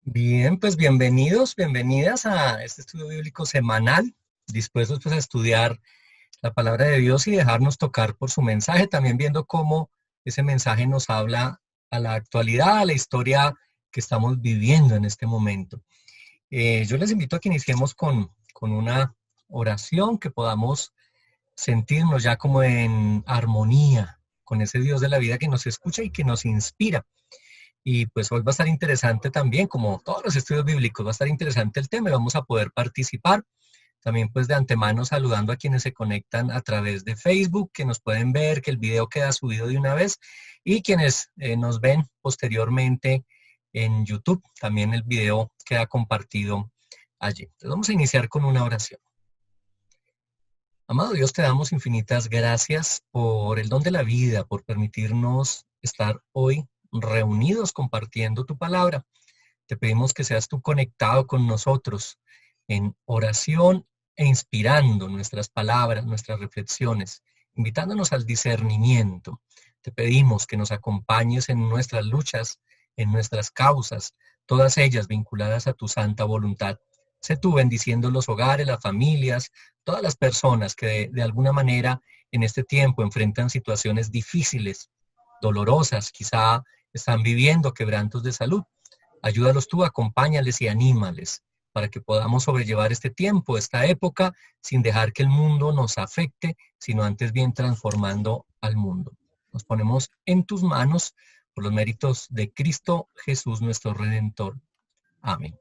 Bien, pues bienvenidos, bienvenidas a este estudio bíblico semanal, dispuestos pues a estudiar la palabra de Dios y dejarnos tocar por su mensaje, también viendo cómo ese mensaje nos habla a la actualidad, a la historia que estamos viviendo en este momento. Yo les invito a que iniciemos con una oración, que podamos sentirnos ya como en armonía con ese Dios de la vida que nos escucha y que nos inspira. Y pues hoy va a estar interesante también, como todos los estudios bíblicos, va a estar interesante el tema y vamos a poder participar. También pues de antemano saludando a quienes se conectan a través de Facebook, que nos pueden ver, que el video queda subido de una vez, y quienes nos ven posteriormente en YouTube, también el video queda compartido allí. Entonces vamos a iniciar con una oración. Amado Dios, te damos infinitas gracias por el don de la vida, por permitirnos estar hoy reunidos compartiendo tu palabra. Te pedimos que seas tú conectado con nosotros en oración e inspirando nuestras palabras, nuestras reflexiones, invitándonos al discernimiento. Te pedimos que nos acompañes en nuestras luchas, en nuestras causas, todas ellas vinculadas a tu santa voluntad. Sé tú bendiciendo los hogares, las familias, todas las personas que de alguna manera en este tiempo enfrentan situaciones difíciles, dolorosas, quizá están viviendo quebrantos de salud. Ayúdalos tú, acompáñales y anímales para que podamos sobrellevar este tiempo, esta época, sin dejar que el mundo nos afecte, sino antes bien transformando al mundo. Nos ponemos en tus manos por los méritos de Cristo Jesús, nuestro Redentor. Amén.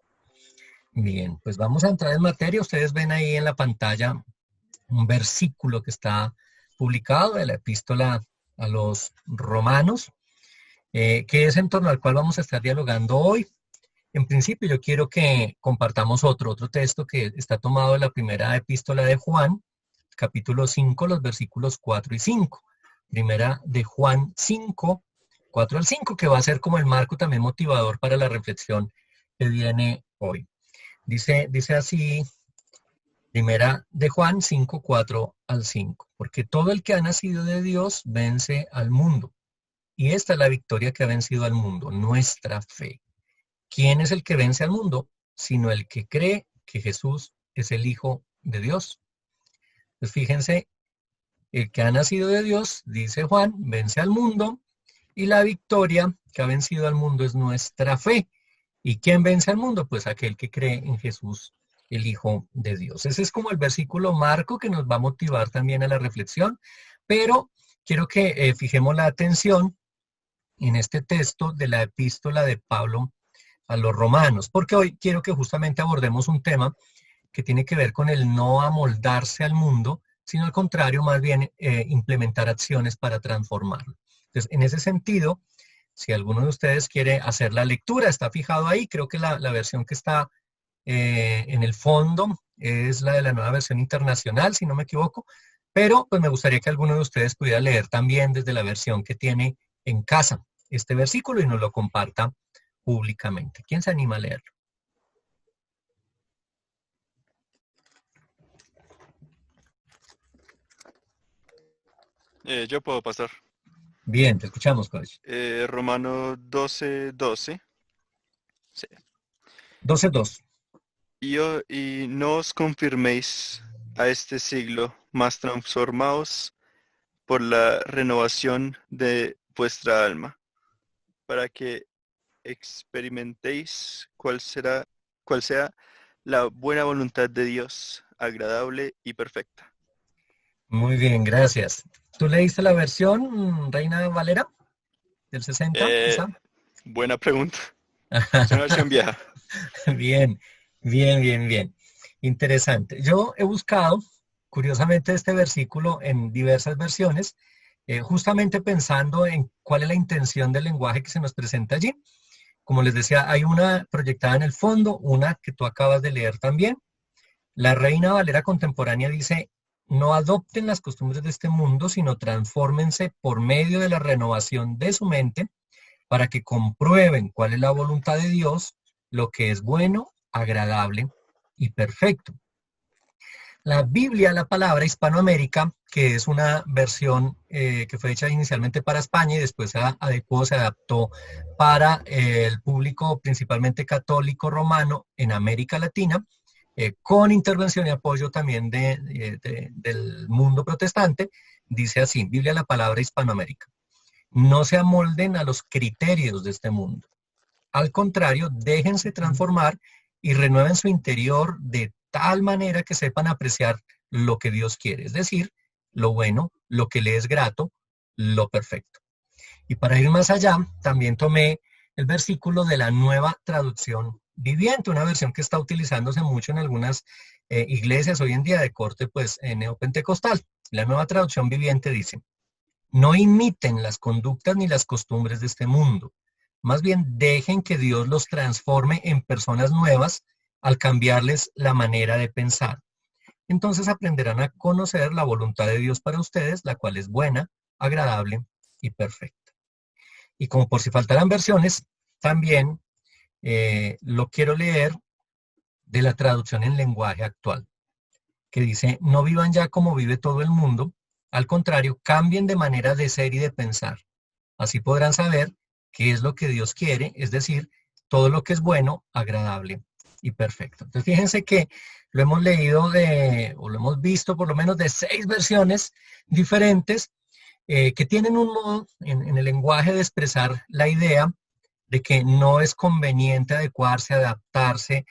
Bien, pues vamos a entrar en materia. Ustedes ven ahí en la pantalla un versículo que está publicado de la epístola a los romanos, que es en torno al cual vamos a estar dialogando hoy. En principio yo quiero que compartamos otro texto que está tomado de la primera epístola de Juan, capítulo 5, los versículos 4 y 5. Primera de Juan 5, 4 al 5, que va a ser como el marco también motivador para la reflexión que viene hoy. Dice así, primera de Juan 5, 4 al 5. Porque todo el que ha nacido de Dios vence al mundo. Y esta es la victoria que ha vencido al mundo, nuestra fe. ¿Quién es el que vence al mundo? Sino el que cree que Jesús es el Hijo de Dios. Pues fíjense, el que ha nacido de Dios, dice Juan, vence al mundo, y la victoria que ha vencido al mundo es nuestra fe. ¿Y quién vence al mundo? Pues aquel que cree en Jesús, el Hijo de Dios. Ese es como el versículo marco que nos va a motivar también a la reflexión, pero quiero que fijemos la atención en este texto de la epístola de Pablo a los romanos, porque hoy quiero que justamente abordemos un tema que tiene que ver con el no amoldarse al mundo, sino al contrario, más bien implementar acciones para transformarlo. Entonces, en ese sentido, si alguno de ustedes quiere hacer la lectura, está fijado ahí, creo que la versión que está en el fondo es la de la Nueva Versión Internacional, si no me equivoco, pero pues me gustaría que alguno de ustedes pudiera leer también desde la versión que tiene en casa este versículo y nos lo comparta públicamente. ¿Quién se anima a leerlo? Yo puedo pasar. Bien, te escuchamos, coach. Romano 12:12. Sí. 12:2. Y no os confirméis a este siglo, mas transformaos por la renovación de vuestra alma, para que experimentéis cuál sea la buena voluntad de Dios, agradable y perfecta. Muy bien, gracias. ¿Tú leíste la versión, Reina Valera, del 60? Eh, ¿Esa? Buena pregunta. Es una versión vieja. Bien, bien, bien, bien. Interesante. Yo he buscado, curiosamente, este versículo en diversas versiones, justamente pensando en cuál es la intención del lenguaje que se nos presenta allí. Como les decía, hay una proyectada en el fondo, una que tú acabas de leer también. La Reina Valera contemporánea dice, no adopten las costumbres de este mundo, sino transfórmense por medio de la renovación de su mente para que comprueben cuál es la voluntad de Dios, lo que es bueno, agradable y perfecto. La Biblia, la palabra Hispanoamérica, que es una versión que fue hecha inicialmente para España y después se adecuó, se adaptó para el público principalmente católico romano en América Latina, con intervención y apoyo también del mundo protestante. Dice así, Biblia, la palabra Hispanoamérica. No se amolden a los criterios de este mundo. Al contrario, déjense transformar y renueven su interior de tal manera que sepan apreciar lo que Dios quiere, es decir, lo bueno, lo que le es grato, lo perfecto. Y para ir más allá, también tomé el versículo de la Nueva Traducción Viviente, una versión que está utilizándose mucho en algunas iglesias hoy en día de corte pues neopentecostal. La Nueva Traducción Viviente dice: no imiten las conductas ni las costumbres de este mundo. Más bien dejen que Dios los transforme en personas nuevas al cambiarles la manera de pensar. Entonces aprenderán a conocer la voluntad de Dios para ustedes, la cual es buena, agradable y perfecta. Y como por si faltaran versiones, también lo quiero leer de la traducción en lenguaje actual, que dice: no vivan ya como vive todo el mundo, al contrario, cambien de manera de ser y de pensar. Así podrán saber qué es lo que Dios quiere, es decir, todo lo que es bueno, agradable y perfecto. Entonces fíjense que lo hemos leído o lo hemos visto por lo menos de 6 versiones diferentes que tienen un modo en el lenguaje de expresar la idea de que no es conveniente adecuarse, adaptarse,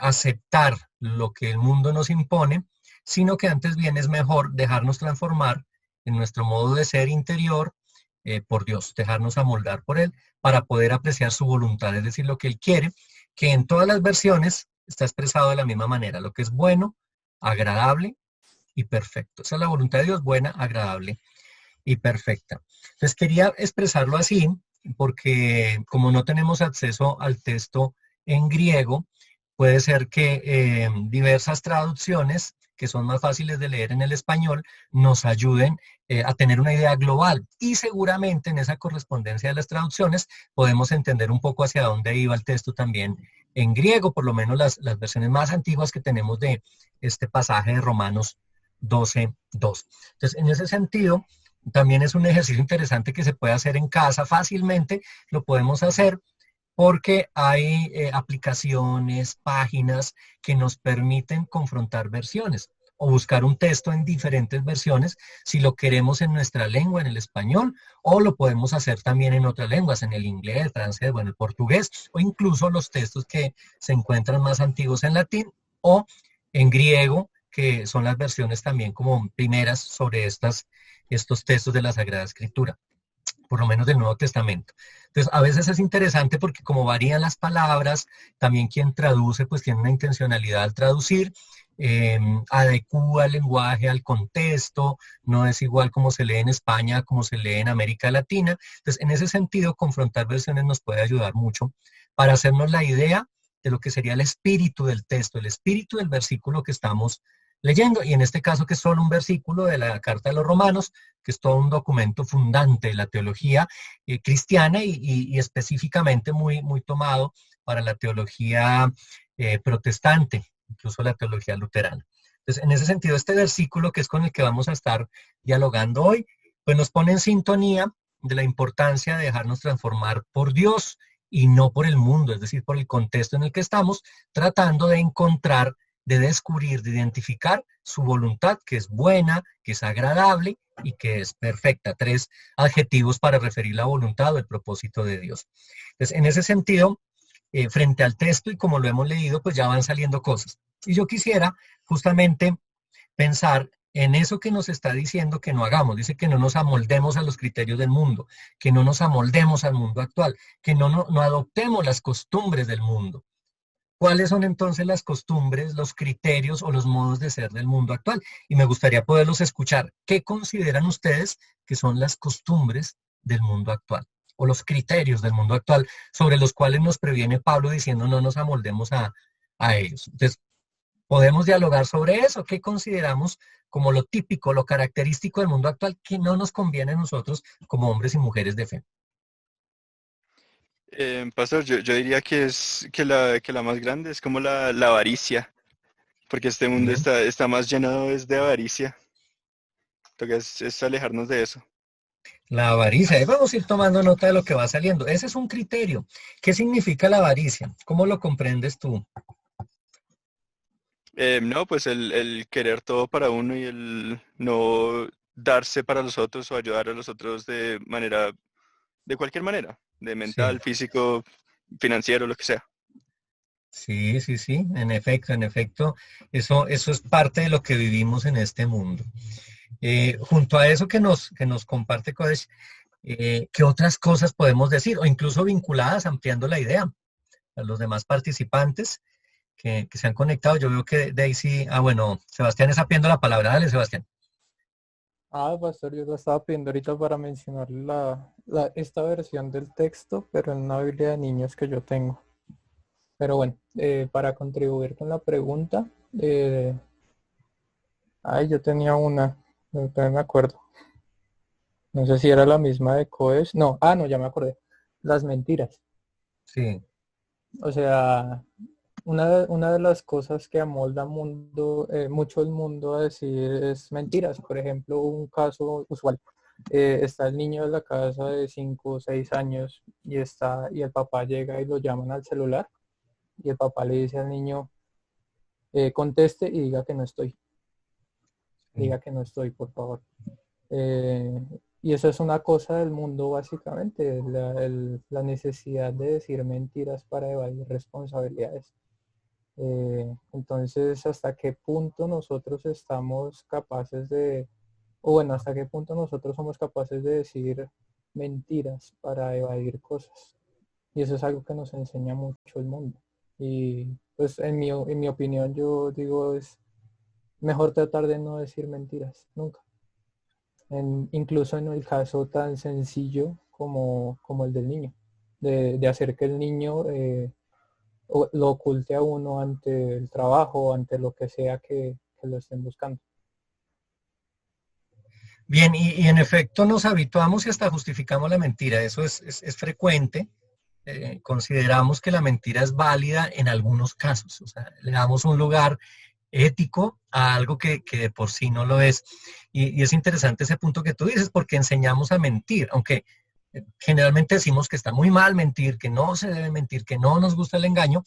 aceptar lo que el mundo nos impone, sino que antes bien es mejor dejarnos transformar en nuestro modo de ser interior por Dios, dejarnos amoldar por Él para poder apreciar su voluntad, es decir, lo que Él quiere, que en todas las versiones está expresado de la misma manera, lo que es bueno, agradable y perfecto. Esa es la voluntad de Dios, buena, agradable y perfecta. Entonces quería expresarlo así, porque como no tenemos acceso al texto en griego, puede ser que diversas traducciones que son más fáciles de leer en el español, nos ayuden a tener una idea global. Y seguramente en esa correspondencia de las traducciones podemos entender un poco hacia dónde iba el texto también en griego, por lo menos las versiones más antiguas que tenemos de este pasaje de Romanos 12:2. Entonces, en ese sentido, también es un ejercicio interesante que se puede hacer en casa fácilmente, lo podemos hacer porque hay aplicaciones, páginas que nos permiten confrontar versiones o buscar un texto en diferentes versiones si lo queremos en nuestra lengua, en el español, o lo podemos hacer también en otras lenguas, en el inglés, el francés, bueno, el portugués, o incluso los textos que se encuentran más antiguos en latín o en griego, que son las versiones también como primeras sobre estos textos de la Sagrada Escritura, por lo menos del Nuevo Testamento. Entonces, a veces es interesante porque como varían las palabras, también quien traduce pues tiene una intencionalidad al traducir, adecúa el lenguaje al contexto, no es igual como se lee en España como se lee en América Latina. Entonces, en ese sentido, confrontar versiones nos puede ayudar mucho para hacernos la idea de lo que sería el espíritu del texto, el espíritu del versículo que estamos leyendo, y en este caso que es solo un versículo de la Carta de los Romanos, que es todo un documento fundante de la teología cristiana y específicamente muy tomado para la teología protestante, incluso la teología luterana. Entonces, en ese sentido, este versículo que es con el que vamos a estar dialogando hoy, pues nos pone en sintonía de la importancia de dejarnos transformar por Dios y no por el mundo, es decir, por el contexto en el que estamos, tratando de encontrar, de descubrir, de identificar su voluntad, que es buena, que es agradable y que es perfecta. 3 adjetivos para referir la voluntad o el propósito de Dios. Entonces, en ese sentido, frente al texto y como lo hemos leído, pues ya van saliendo cosas. Y yo quisiera justamente pensar en eso que nos está diciendo que no hagamos. Dice que no nos amoldemos a los criterios del mundo, que no nos amoldemos al mundo actual, que no adoptemos las costumbres del mundo. ¿Cuáles son entonces las costumbres, los criterios o los modos de ser del mundo actual? Y me gustaría poderlos escuchar. ¿Qué consideran ustedes que son las costumbres del mundo actual? O los criterios del mundo actual sobre los cuales nos previene Pablo diciendo no nos amoldemos a ellos. Entonces, podemos dialogar sobre eso. ¿Qué consideramos como lo típico, lo característico del mundo actual que no nos conviene a nosotros como hombres y mujeres de fe? Pastor, yo diría que es que la más grande es como la avaricia, porque este mundo Bien. está más llenado es de avaricia. Toca es alejarnos de eso. La avaricia, ahí vamos a ir tomando nota de lo que va saliendo. Ese es un criterio. ¿Qué significa la avaricia? ¿Cómo lo comprendes tú? No, pues el querer todo para uno y el no darse para los otros o ayudar a los otros de cualquier manera, de Sí, mental, físico, financiero, lo que sea. sí, sí, sí, en efecto, eso es parte de lo que vivimos en este mundo. Junto a eso que nos comparte Kodesh, ¿qué otras cosas podemos decir? O incluso vinculadas, ampliando la idea a los demás participantes que se han conectado. Yo veo que Daisy, bueno, Sebastián está pidiendo la palabra. Dale, Sebastián. Pastor, yo lo estaba pidiendo ahorita para mencionar esta versión del texto, pero en una Biblia de niños que yo tengo. Pero bueno, para contribuir con la pregunta, yo tenía una, no me acuerdo. No sé si era la misma de Coes. No, no, ya me acordé. Las mentiras. Sí, O sea, una de las cosas que amolda mucho el mundo a decir es mentiras. Por ejemplo, un caso usual. Está el niño de la casa de 5 o 6 años y el papá llega y lo llaman al celular y el papá le dice al niño, conteste y sí. diga que no estoy, por favor. Eh, y eso es una cosa del mundo básicamente, la necesidad de decir mentiras para evadir responsabilidades. Entonces, ¿hasta qué punto nosotros estamos capaces hasta qué punto nosotros somos capaces de decir mentiras para evadir cosas? Y eso es algo que nos enseña mucho el mundo. Y pues en mi opinión yo digo es mejor tratar de no decir mentiras, nunca. Incluso en el caso tan sencillo como el del niño, de hacer que el niño lo oculte a uno ante el trabajo, ante lo que sea que lo estén buscando. Bien, y en efecto nos habituamos y hasta justificamos la mentira. Eso es frecuente. Consideramos que la mentira es válida en algunos casos. O sea, le damos un lugar ético a algo que de por sí no lo es. Y es interesante ese punto que tú dices, porque enseñamos a mentir, aunque generalmente decimos que está muy mal mentir, que no se debe mentir, que no nos gusta el engaño,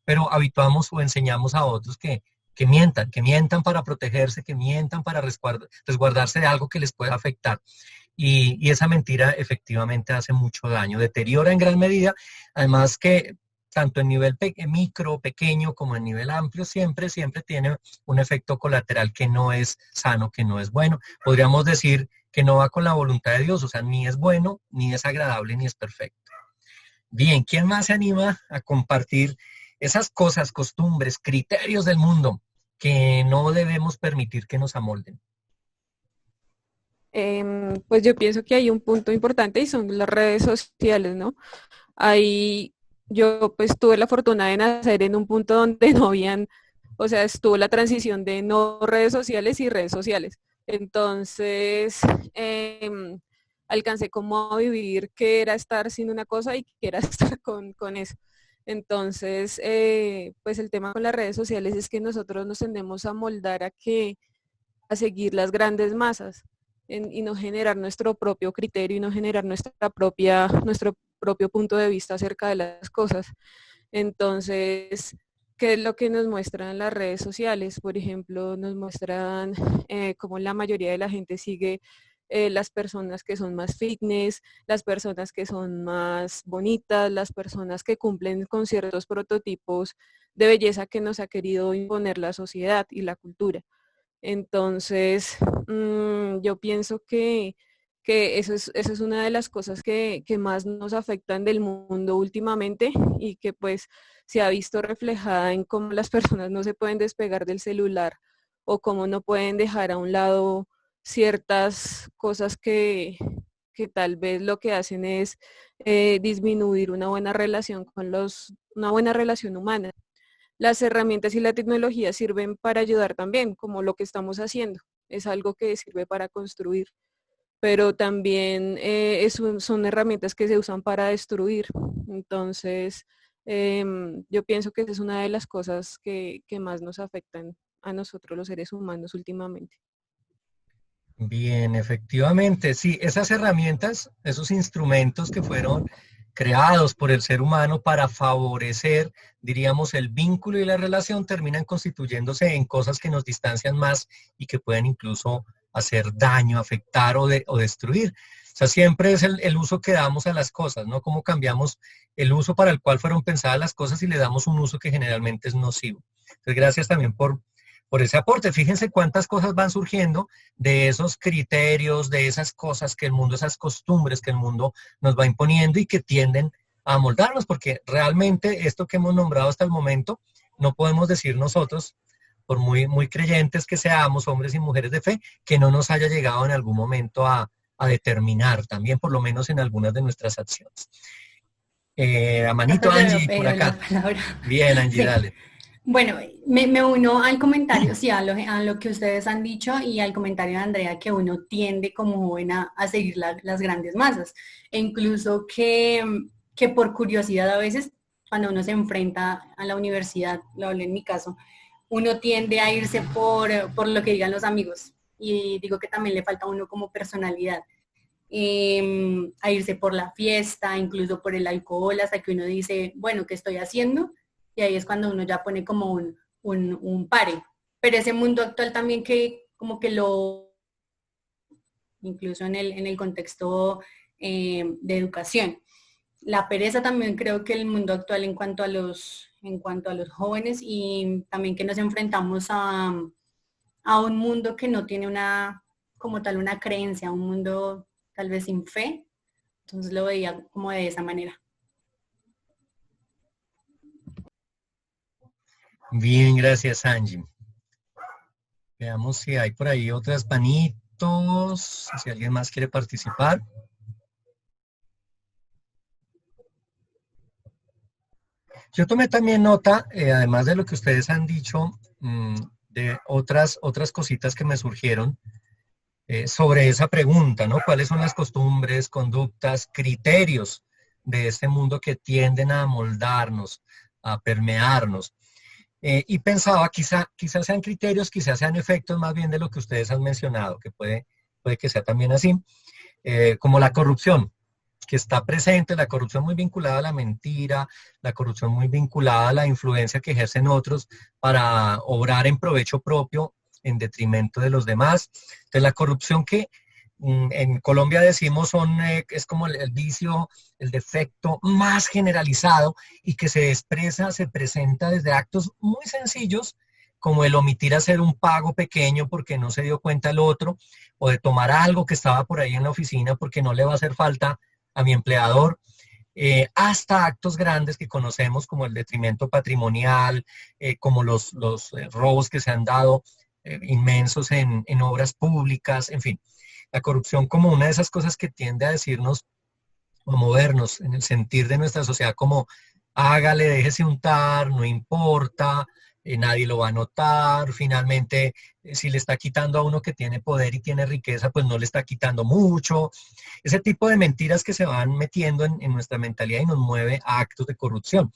pero habituamos o enseñamos a otros que mientan para protegerse, que mientan para resguardarse de algo que les pueda afectar. Y esa mentira efectivamente hace mucho daño, deteriora en gran medida, además que tanto en nivel micro, pequeño, como en nivel amplio, siempre tiene un efecto colateral que no es sano, que no es bueno. Podríamos decir que no va con la voluntad de Dios, o sea, ni es bueno, ni es agradable, ni es perfecto. Bien, ¿quién más se anima a compartir esas cosas, costumbres, criterios del mundo que no debemos permitir que nos amolden? Pues yo pienso que hay un punto importante y son las redes sociales, ¿no? Ahí yo pues tuve la fortuna de nacer en un punto donde no habían, o sea, estuvo la transición de no redes sociales y redes sociales. Entonces, alcancé como a vivir qué era estar sin una cosa y qué era estar con eso. Entonces, pues el tema con las redes sociales es que nosotros nos tendemos a moldar a seguir las grandes masas y no generar nuestro propio criterio y no generar nuestro propio punto de vista acerca de las cosas. Entonces, ¿qué es lo que nos muestran las redes sociales? Por ejemplo, nos muestran cómo la mayoría de la gente sigue las personas que son más fitness, las personas que son más bonitas, las personas que cumplen con ciertos prototipos de belleza que nos ha querido imponer la sociedad y la cultura. Entonces, yo pienso que eso es una de las cosas que más nos afectan del mundo últimamente y que pues se ha visto reflejada en cómo las personas no se pueden despegar del celular o cómo no pueden dejar a un lado ciertas cosas que tal vez lo que hacen es disminuir una buena relación una buena relación humana. Las herramientas y la tecnología sirven para ayudar también, como lo que estamos haciendo. Es algo que sirve para construir, pero también son herramientas que se usan para destruir. Entonces, yo pienso que esa es una de las cosas que más nos afectan a nosotros los seres humanos últimamente. Bien, efectivamente, sí, esas herramientas, esos instrumentos que fueron creados por el ser humano para favorecer, diríamos, el vínculo y la relación, terminan constituyéndose en cosas que nos distancian más y que pueden incluso hacer daño, afectar o destruir. O sea, siempre es el uso que damos a las cosas, ¿no? Cómo cambiamos el uso para el cual fueron pensadas las cosas y le damos un uso que generalmente es nocivo. Entonces, gracias también por ese aporte. Fíjense cuántas cosas van surgiendo de esos criterios, de esas cosas que el mundo, esas costumbres que el mundo nos va imponiendo y que tienden a moldarnos, porque realmente esto que hemos nombrado hasta el momento, no podemos decir nosotros, por muy creyentes que seamos, hombres y mujeres de fe, que no nos haya llegado en algún momento a determinar también, por lo menos en algunas de nuestras acciones. A manito Angie, por acá. Bien, Angie, sí. Dale. Bueno, me uno al comentario, sí, a lo que ustedes han dicho y al comentario de Andrea, que uno tiende como joven a seguir las grandes masas. E incluso que por curiosidad a veces, cuando uno se enfrenta a la universidad, lo hablé en mi caso, uno tiende a irse por lo que digan los amigos. Y digo que también le falta a uno como personalidad. A irse por la fiesta, incluso por el alcohol, hasta que uno dice, bueno, ¿qué estoy haciendo? Y ahí es cuando uno ya pone como un pare. Pero ese mundo actual también que como que incluso en el contexto de educación. La pereza también creo que el mundo actual en cuanto a los jóvenes, y también que nos enfrentamos a un mundo que no tiene como tal una creencia, un mundo tal vez sin fe. Entonces lo veía como de esa manera. Bien, gracias Angie. Veamos si hay por ahí otras manitos, si alguien más quiere participar. Yo tomé también nota, además de lo que ustedes han dicho, de otras cositas que me surgieron sobre esa pregunta, ¿no? ¿Cuáles son las costumbres, conductas, criterios de este mundo que tienden a moldarnos, a permearnos? Y pensaba, quizás sean criterios, quizás sean efectos más bien de lo que ustedes han mencionado, que puede que sea también así, como la corrupción, que está presente, la corrupción muy vinculada a la mentira, la corrupción muy vinculada a la influencia que ejercen otros para obrar en provecho propio en detrimento de los demás. Entonces la corrupción que en Colombia decimos es como el vicio, el defecto más generalizado y que se presenta desde actos muy sencillos, como el omitir hacer un pago pequeño porque no se dio cuenta el otro, o de tomar algo que estaba por ahí en la oficina porque no le va a hacer falta a mi empleador, hasta actos grandes que conocemos como el detrimento patrimonial, como los robos que se han dado inmensos en obras públicas, en fin. La corrupción como una de esas cosas que tiende a decirnos, o movernos en el sentir de nuestra sociedad como hágale, déjese untar, no importa, nadie lo va a notar, finalmente si le está quitando a uno que tiene poder y tiene riqueza, pues no le está quitando mucho. Ese tipo de mentiras que se van metiendo en nuestra mentalidad y nos mueve a actos de corrupción.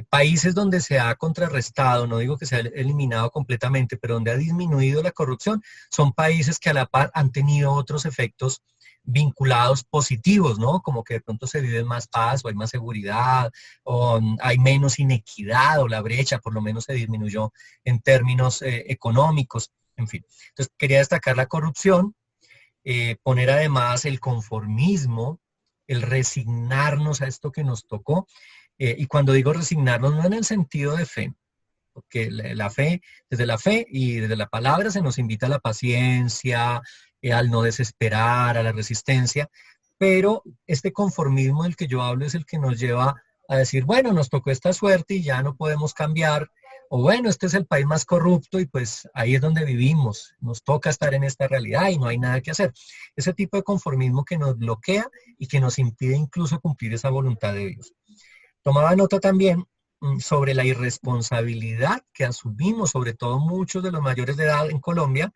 Países donde se ha contrarrestado, no digo que se ha eliminado completamente, pero donde ha disminuido la corrupción, son países que a la par han tenido otros efectos vinculados positivos, ¿no? Como que de pronto se vive más paz, o hay más seguridad, o hay menos inequidad, o la brecha por lo menos se disminuyó en términos económicos, en fin. Entonces quería destacar la corrupción, poner además el conformismo, el resignarnos a esto que nos tocó. Y cuando digo resignarnos, no en el sentido de fe, porque la fe, desde la fe y desde la palabra se nos invita a la paciencia, al no desesperar, a la resistencia, pero este conformismo del que yo hablo es el que nos lleva a decir, bueno, nos tocó esta suerte y ya no podemos cambiar, o bueno, este es el país más corrupto y pues ahí es donde vivimos, nos toca estar en esta realidad y no hay nada que hacer. Ese tipo de conformismo que nos bloquea y que nos impide incluso cumplir esa voluntad de Dios. Tomaba nota también sobre la irresponsabilidad que asumimos, sobre todo muchos de los mayores de edad en Colombia,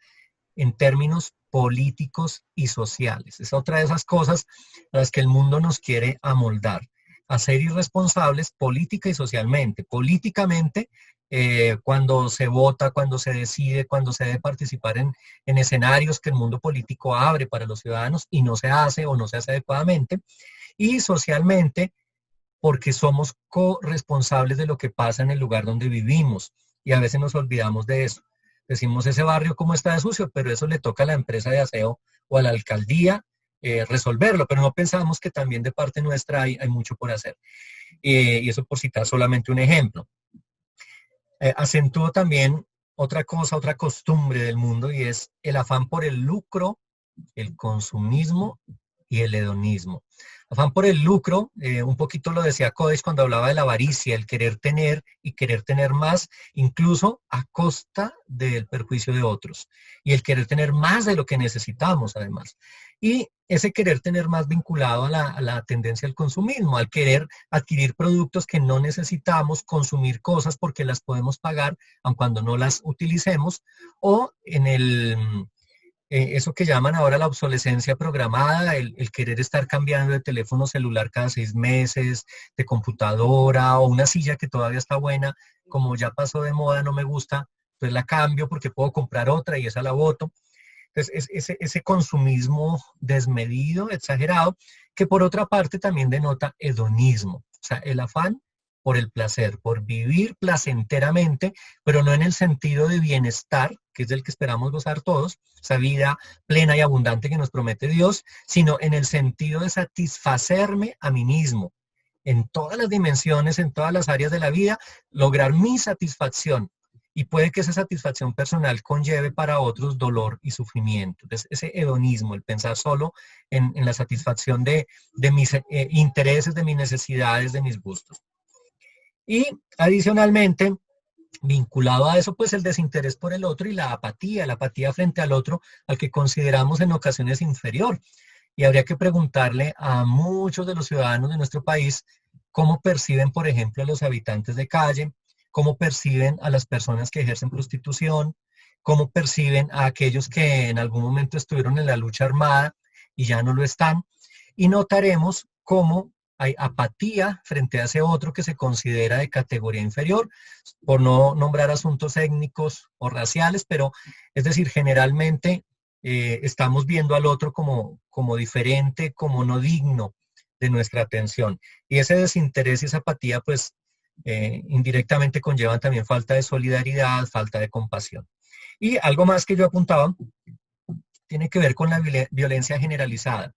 en términos políticos y sociales. Es otra de esas cosas a las que el mundo nos quiere amoldar. a ser irresponsables política y socialmente. Políticamente, cuando se vota, cuando se decide, cuando se debe participar en escenarios que el mundo político abre para los ciudadanos y no se hace o no se hace adecuadamente. Y socialmente, porque somos corresponsables de lo que pasa en el lugar donde vivimos y a veces nos olvidamos de eso. Decimos, ese barrio cómo está de sucio, pero eso le toca a la empresa de aseo o a la alcaldía resolverlo, pero no pensamos que también de parte nuestra hay mucho por hacer. Y eso por citar solamente un ejemplo. Acentúo también otra cosa, otra costumbre del mundo, y es el afán por el lucro, el consumismo y el hedonismo. Afán por el lucro, un poquito lo decía Kodesh cuando hablaba de la avaricia, el querer tener y querer tener más, incluso a costa del perjuicio de otros, y el querer tener más de lo que necesitamos además. Y ese querer tener más vinculado a la tendencia al consumismo, al querer adquirir productos que no necesitamos, consumir cosas porque las podemos pagar, aun cuando no las utilicemos, o en eso que llaman ahora la obsolescencia programada, el querer estar cambiando de teléfono celular cada 6 meses, de computadora, o una silla que todavía está buena, como ya pasó de moda, no me gusta, entonces la cambio porque puedo comprar otra y esa la boto. Entonces, ese consumismo desmedido, exagerado, que por otra parte también denota hedonismo, o sea, el afán por el placer, por vivir placenteramente, pero no en el sentido de bienestar, que es del que esperamos gozar todos, esa vida plena y abundante que nos promete Dios, sino en el sentido de satisfacerme a mí mismo, en todas las dimensiones, en todas las áreas de la vida, lograr mi satisfacción. Y puede que esa satisfacción personal conlleve para otros dolor y sufrimiento. Entonces, ese hedonismo, el pensar solo en la satisfacción de mis intereses, de mis necesidades, de mis gustos. Y adicionalmente, vinculado a eso, pues el desinterés por el otro y la apatía frente al otro, al que consideramos en ocasiones inferior. Y habría que preguntarle a muchos de los ciudadanos de nuestro país cómo perciben, por ejemplo, a los habitantes de calle, cómo perciben a las personas que ejercen prostitución, cómo perciben a aquellos que en algún momento estuvieron en la lucha armada y ya no lo están. Y notaremos cómo hay apatía frente a ese otro que se considera de categoría inferior, por no nombrar asuntos étnicos o raciales, pero es decir, generalmente estamos viendo al otro como diferente, como no digno de nuestra atención. Y ese desinterés y esa apatía, pues, indirectamente conllevan también falta de solidaridad, falta de compasión. Y algo más que yo apuntaba, tiene que ver con la violencia generalizada.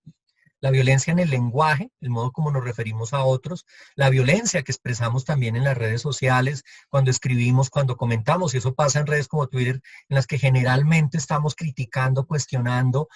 La violencia en el lenguaje, el modo como nos referimos a otros, la violencia que expresamos también en las redes sociales, cuando escribimos, cuando comentamos, y eso pasa en redes como Twitter, en las que generalmente estamos criticando, cuestionando,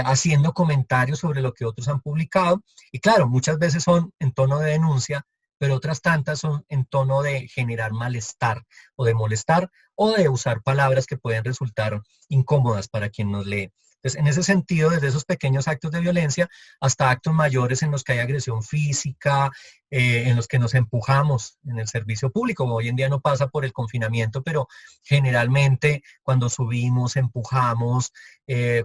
haciendo comentarios sobre lo que otros han publicado. Y claro, muchas veces son en tono de denuncia, pero otras tantas son en tono de generar malestar o de molestar o de usar palabras que pueden resultar incómodas para quien nos lee. Entonces, en ese sentido, desde esos pequeños actos de violencia hasta actos mayores en los que hay agresión física, en los que nos empujamos en el servicio público. Hoy en día no pasa por el confinamiento, pero generalmente cuando subimos, empujamos,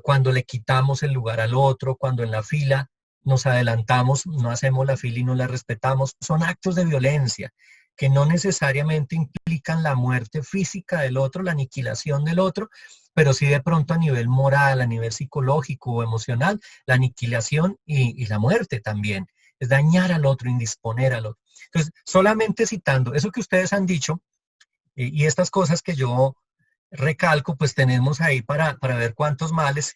cuando le quitamos el lugar al otro, cuando en la fila nos adelantamos, no hacemos la fila y no la respetamos, son actos de violencia que no necesariamente implican la muerte física del otro, la aniquilación del otro, pero sí de pronto a nivel moral, a nivel psicológico o emocional, la aniquilación y la muerte también. Es dañar al otro, indisponer al otro. Entonces, solamente citando eso que ustedes han dicho y estas cosas que yo recalco, pues tenemos ahí para ver cuántos males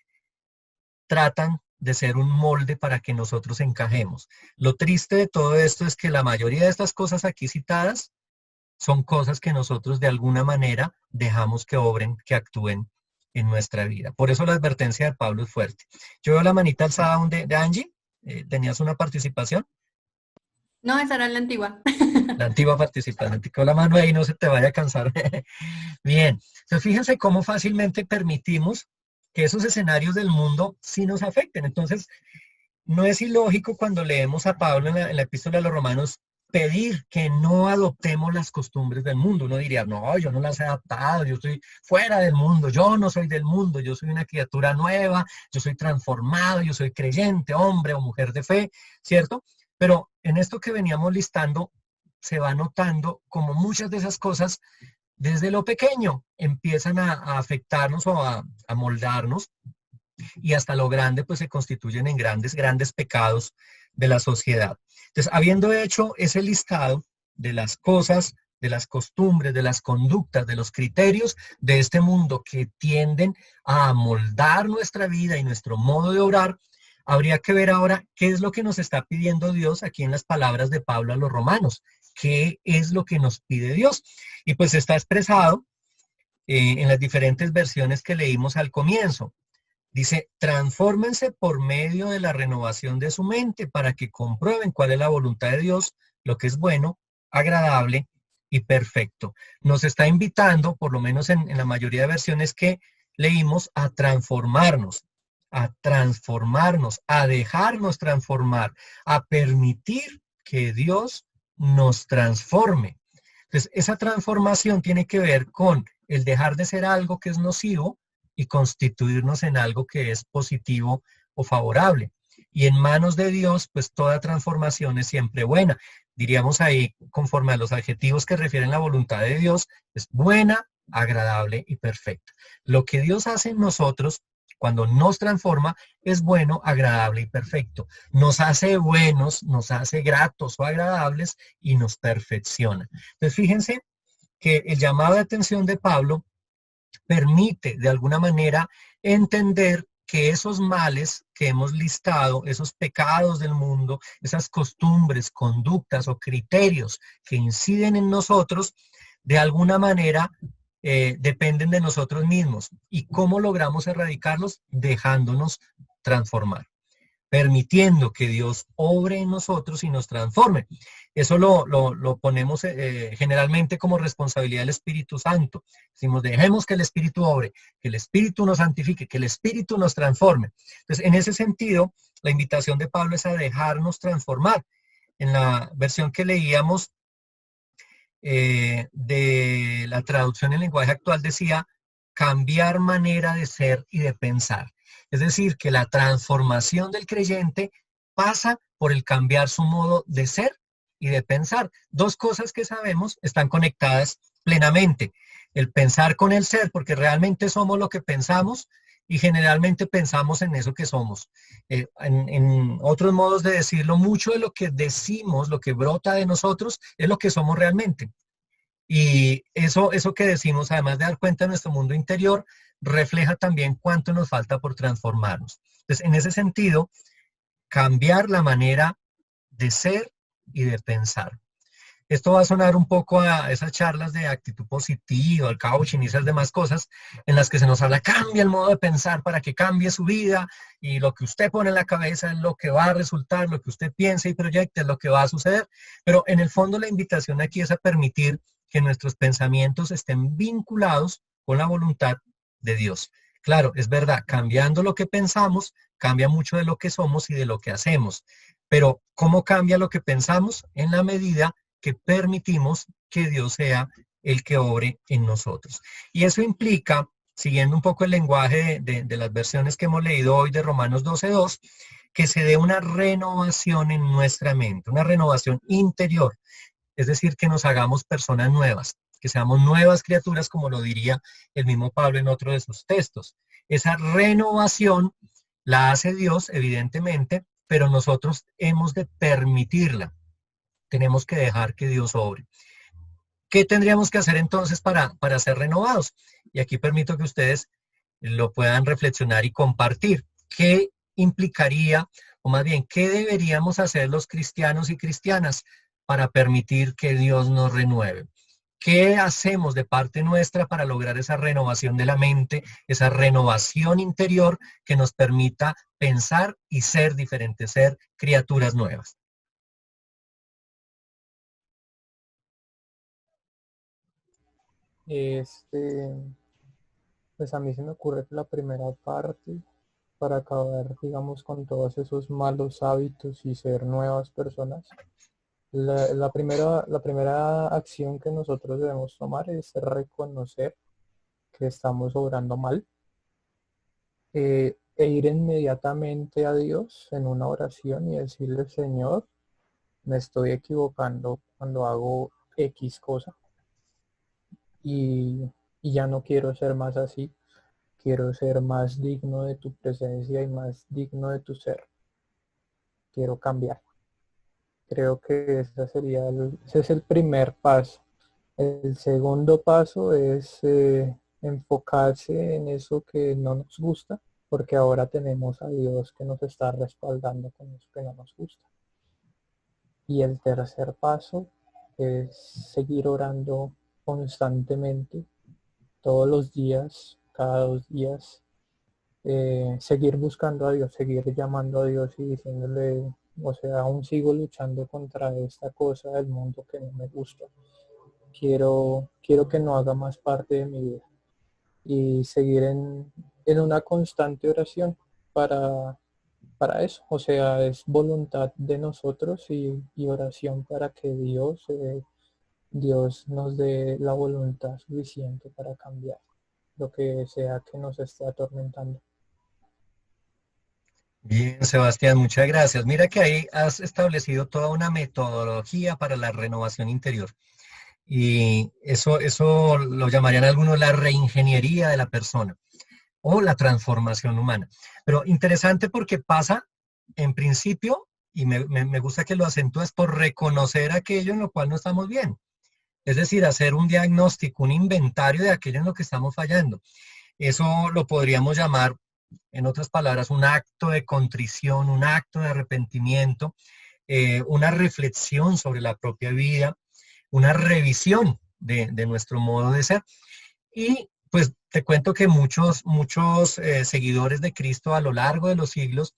tratan de ser un molde para que nosotros encajemos. Lo triste de todo esto es que la mayoría de estas cosas aquí citadas son cosas que nosotros de alguna manera dejamos que obren, que actúen en nuestra vida. Por eso la advertencia de Pablo es fuerte. Yo veo la manita alzada de Angie. ¿Tenías una participación? No, esa era la antigua. La antigua participante. Con la mano ahí, no se te vaya a cansar. Bien. Entonces, fíjense cómo fácilmente permitimos que esos escenarios del mundo sí nos afecten. Entonces, no es ilógico cuando leemos a Pablo en la epístola a los Romanos pedir que no adoptemos las costumbres del mundo. Uno diría, no, yo no las he adaptado, yo estoy fuera del mundo, yo no soy del mundo, yo soy una criatura nueva, yo soy transformado, yo soy creyente, hombre o mujer de fe, ¿cierto? Pero en esto que veníamos listando, se va notando como muchas de esas cosas desde lo pequeño empiezan a afectarnos o a moldarnos, y hasta lo grande pues se constituyen en grandes, grandes pecados de la sociedad. Entonces, habiendo hecho ese listado de las cosas, de las costumbres, de las conductas, de los criterios de este mundo que tienden a moldar nuestra vida y nuestro modo de obrar, habría que ver ahora qué es lo que nos está pidiendo Dios aquí en las palabras de Pablo a los romanos. ¿Qué es lo que nos pide Dios? Y pues está expresado en las diferentes versiones que leímos al comienzo. Dice, transfórmense por medio de la renovación de su mente para que comprueben cuál es la voluntad de Dios, lo que es bueno, agradable y perfecto. Nos está invitando, por lo menos en la mayoría de versiones que leímos, a transformarnos, a dejarnos transformar, a permitir que Dios nos transforme. Entonces, esa transformación tiene que ver con el dejar de ser algo que es nocivo y constituirnos en algo que es positivo o favorable. Y en manos de Dios, pues toda transformación es siempre buena. Diríamos ahí, conforme a los adjetivos que refieren la voluntad de Dios, es buena, agradable y perfecta. Lo que Dios hace en nosotros, cuando nos transforma, es bueno, agradable y perfecto. Nos hace buenos, nos hace gratos o agradables y nos perfecciona. Entonces, fíjense que el llamado de atención de Pablo permite de alguna manera entender que esos males que hemos listado, esos pecados del mundo, esas costumbres, conductas o criterios que inciden en nosotros, de alguna manera dependen de nosotros mismos. ¿Y cómo logramos erradicarlos? Dejándonos transformar, permitiendo que Dios obre en nosotros y nos transforme. Eso lo ponemos generalmente como responsabilidad del Espíritu Santo. Decimos, dejemos que el Espíritu obre, que el Espíritu nos santifique, que el Espíritu nos transforme. Entonces, en ese sentido, la invitación de Pablo es a dejarnos transformar. En la versión que leíamos de la traducción en lenguaje actual decía, cambiar manera de ser y de pensar. Es decir, que la transformación del creyente pasa por el cambiar su modo de ser y de pensar. Dos cosas que sabemos están conectadas plenamente. El pensar con el ser, porque realmente somos lo que pensamos y generalmente pensamos en eso que somos. En otros modos de decirlo, mucho de lo que decimos, lo que brota de nosotros, es lo que somos realmente. Y eso que decimos, además de dar cuenta de nuestro mundo interior, refleja también cuánto nos falta por transformarnos. Entonces, en ese sentido, cambiar la manera de ser y de pensar. Esto va a sonar un poco a esas charlas de actitud positiva, al coaching y esas demás cosas en las que se nos habla, cambia el modo de pensar para que cambie su vida y lo que usted pone en la cabeza es lo que va a resultar, lo que usted piensa y proyecta es lo que va a suceder. Pero en el fondo la invitación aquí es a permitir que nuestros pensamientos estén vinculados con la voluntad de Dios. Claro, es verdad, cambiando lo que pensamos, cambia mucho de lo que somos y de lo que hacemos. Pero ¿cómo cambia lo que pensamos? En la medida que permitimos que Dios sea el que obre en nosotros. Y eso implica, siguiendo un poco el lenguaje de las versiones que hemos leído hoy de Romanos 12:2, que se dé una renovación en nuestra mente, una renovación interior. Es decir, que nos hagamos personas nuevas, que seamos nuevas criaturas, como lo diría el mismo Pablo en otro de sus textos. Esa renovación la hace Dios, evidentemente, pero nosotros hemos de permitirla. Tenemos que dejar que Dios obre. ¿Qué tendríamos que hacer entonces para ser renovados? Y aquí permito que ustedes lo puedan reflexionar y compartir. ¿Qué implicaría, o más bien, qué deberíamos hacer los cristianos y cristianas para permitir que Dios nos renueve? ¿Qué hacemos de parte nuestra para lograr esa renovación de la mente, esa renovación interior que nos permita pensar y ser diferentes, ser criaturas nuevas? Pues a mí se me ocurre que la primera parte, para acabar, digamos, con todos esos malos hábitos y ser nuevas personas, la primera acción que nosotros debemos tomar es reconocer que estamos obrando mal, e ir inmediatamente a Dios en una oración y decirle, Señor, me estoy equivocando cuando hago X cosa y ya no quiero ser más así, quiero ser más digno de tu presencia y más digno de tu ser, quiero cambiar. Creo que ese es el primer paso. El segundo paso es enfocarse en eso que no nos gusta, porque ahora tenemos a Dios que nos está respaldando con eso que no nos gusta. Y el tercer paso es seguir orando constantemente, todos los días, cada 2 días, seguir buscando a Dios, seguir llamando a Dios y diciéndole, o sea, aún sigo luchando contra esta cosa del mundo que no me gusta. Quiero que no haga más parte de mi vida. Y seguir en una constante oración para eso. O sea, es voluntad de nosotros y oración para que Dios nos dé la voluntad suficiente para cambiar lo que sea que nos esté atormentando. Bien, Sebastián, muchas gracias. Mira que ahí has establecido toda una metodología para la renovación interior. Y eso lo llamarían algunos la reingeniería de la persona o la transformación humana. Pero interesante porque pasa, en principio, y me gusta que lo acentúes, por reconocer aquello en lo cual no estamos bien. Es decir, hacer un diagnóstico, un inventario de aquello en lo que estamos fallando. Eso lo podríamos llamar, en otras palabras, un acto de contrición, un acto de arrepentimiento, una reflexión sobre la propia vida, una revisión de nuestro modo de ser. Y pues te cuento que muchos seguidores de Cristo a lo largo de los siglos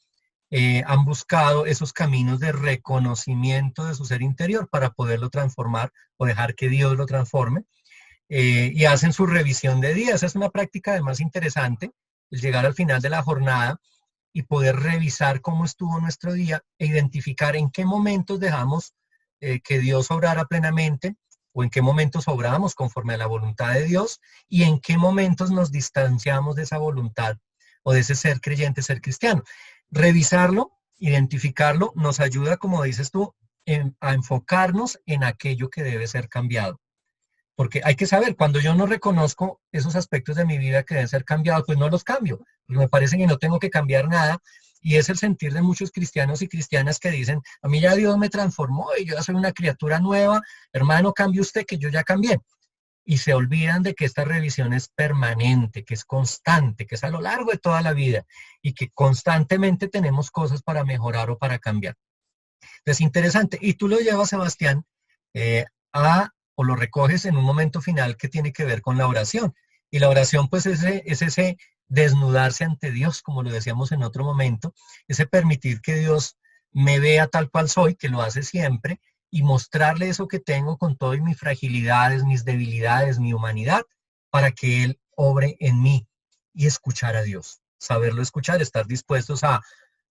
han buscado esos caminos de reconocimiento de su ser interior para poderlo transformar o dejar que Dios lo transforme. Y hacen su revisión de días. Es una práctica además interesante, el llegar al final de la jornada y poder revisar cómo estuvo nuestro día e identificar en qué momentos dejamos que Dios obrara plenamente o en qué momentos obramos conforme a la voluntad de Dios y en qué momentos nos distanciamos de esa voluntad o de ese ser creyente, ser cristiano. Revisarlo, identificarlo, nos ayuda, como dices tú, a enfocarnos en aquello que debe ser cambiado. Porque hay que saber, cuando yo no reconozco esos aspectos de mi vida que deben ser cambiados, pues no los cambio. Me parece que no tengo que cambiar nada. Y es el sentir de muchos cristianos y cristianas que dicen, a mí ya Dios me transformó y yo ya soy una criatura nueva. Hermano, cambie usted que yo ya cambié. Y se olvidan de que esta revisión es permanente, que es constante, que es a lo largo de toda la vida y que constantemente tenemos cosas para mejorar o para cambiar. Entonces, interesante. Y tú lo llevas, Sebastián, o lo recoges en un momento final que tiene que ver con la oración. Y la oración pues es ese desnudarse ante Dios, como lo decíamos en otro momento, ese permitir que Dios me vea tal cual soy, que lo hace siempre, y mostrarle eso que tengo con todas mis fragilidades, mis debilidades, mi humanidad, para que Él obre en mí y escuchar a Dios, saberlo escuchar, estar dispuestos a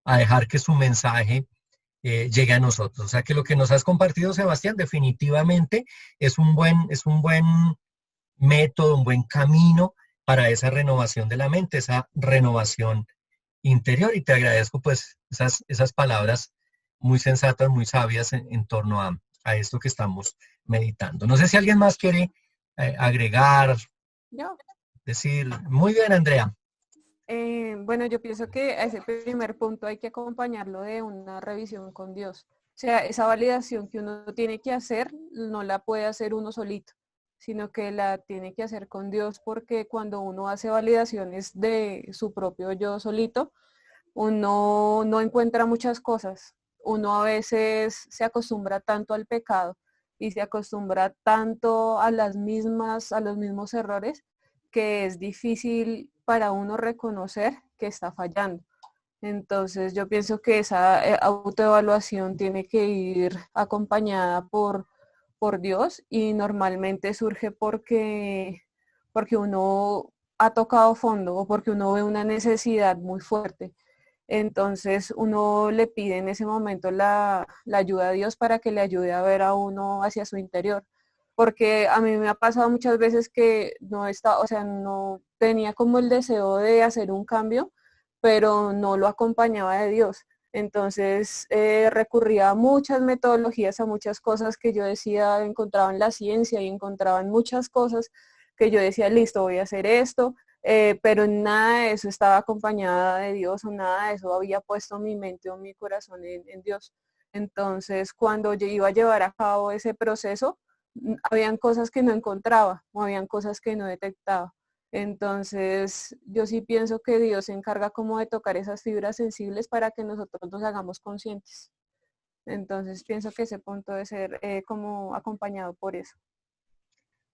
dejar que su mensaje llegue a nosotros. O sea que lo que nos has compartido, Sebastián, definitivamente es un buen método, un buen camino para esa renovación de la mente, esa renovación interior. Y te agradezco pues esas palabras muy sensatas, muy sabias en torno a esto que estamos meditando. No sé si alguien más quiere agregar, decir. Muy bien, Andrea. Bueno, yo pienso que a ese primer punto hay que acompañarlo de una revisión con Dios. O sea, esa validación que uno tiene que hacer, no la puede hacer uno solito, sino que la tiene que hacer con Dios, porque cuando uno hace validaciones de su propio yo solito, uno no encuentra muchas cosas. Uno a veces se acostumbra tanto al pecado y se acostumbra tanto a los mismos errores, que es difícil para uno reconocer que está fallando. Entonces yo pienso que esa autoevaluación tiene que ir acompañada por Dios y normalmente surge porque uno ha tocado fondo o porque uno ve una necesidad muy fuerte. Entonces uno le pide en ese momento la ayuda a Dios para que le ayude a ver a uno hacia su interior. Porque a mí me ha pasado muchas veces que no tenía como el deseo de hacer un cambio, pero no lo acompañaba de Dios. Entonces recurría a muchas metodologías, a muchas cosas que yo decía, encontraba en la ciencia y encontraba en muchas cosas que yo decía, listo, voy a hacer esto, pero nada de eso estaba acompañada de Dios o nada de eso había puesto mi mente o mi corazón en Dios. Entonces, cuando yo iba a llevar a cabo ese proceso, habían cosas que no encontraba o habían cosas que no detectaba. Entonces, yo sí pienso que Dios se encarga como de tocar esas fibras sensibles para que nosotros nos hagamos conscientes. Entonces, pienso que ese punto debe ser como acompañado por eso.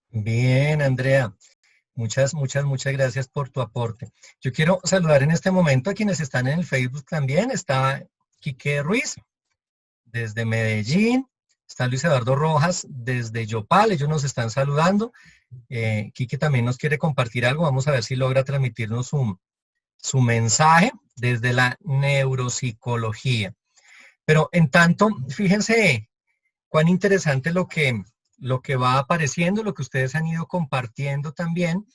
Bien, Andrea. Muchas gracias por tu aporte. Yo quiero saludar en este momento a quienes están en el Facebook también. Está Quique Ruiz desde Medellín. Está Luis Eduardo Rojas desde Yopal. Ellos nos están saludando. Quique también nos quiere compartir algo. Vamos a ver si logra transmitirnos su mensaje desde la neuropsicología. Pero en tanto, fíjense cuán interesante lo que va apareciendo, lo que ustedes han ido compartiendo también,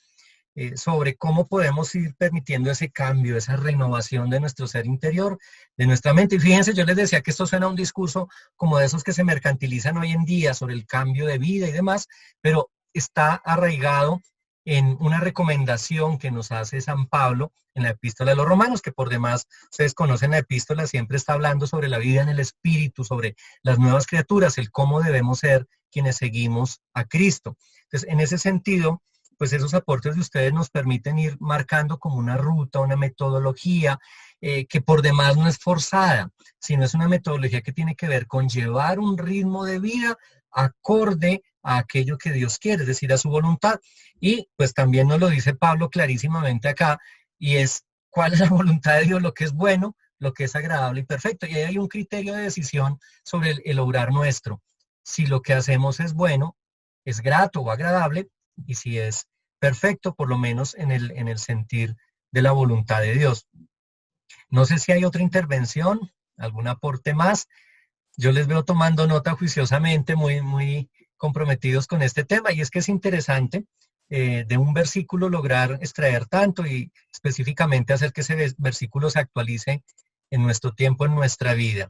sobre cómo podemos ir permitiendo ese cambio, esa renovación de nuestro ser interior, de nuestra mente. Y fíjense, yo les decía que esto suena a un discurso como de esos que se mercantilizan hoy en día sobre el cambio de vida y demás, pero está arraigado en una recomendación que nos hace San Pablo en la Epístola de los Romanos, que por demás ustedes conocen la epístola, siempre está hablando sobre la vida en el Espíritu, sobre las nuevas criaturas, el cómo debemos ser quienes seguimos a Cristo. Entonces, en ese sentido, pues esos aportes de ustedes nos permiten ir marcando como una ruta, una metodología que por demás no es forzada, sino es una metodología que tiene que ver con llevar un ritmo de vida acorde a aquello que Dios quiere, es decir, a su voluntad. Y pues también nos lo dice Pablo clarísimamente acá, y es cuál es la voluntad de Dios, lo que es bueno, lo que es agradable y perfecto. Y ahí hay un criterio de decisión sobre el obrar nuestro. Si lo que hacemos es bueno, es grato o agradable, y si es perfecto, por lo menos en el sentir de la voluntad de Dios. No sé si hay otra intervención, algún aporte más. Yo les veo tomando nota juiciosamente, muy comprometidos con este tema, y es que es interesante de un versículo lograr extraer tanto y específicamente hacer que ese versículo se actualice en nuestro tiempo, en nuestra vida.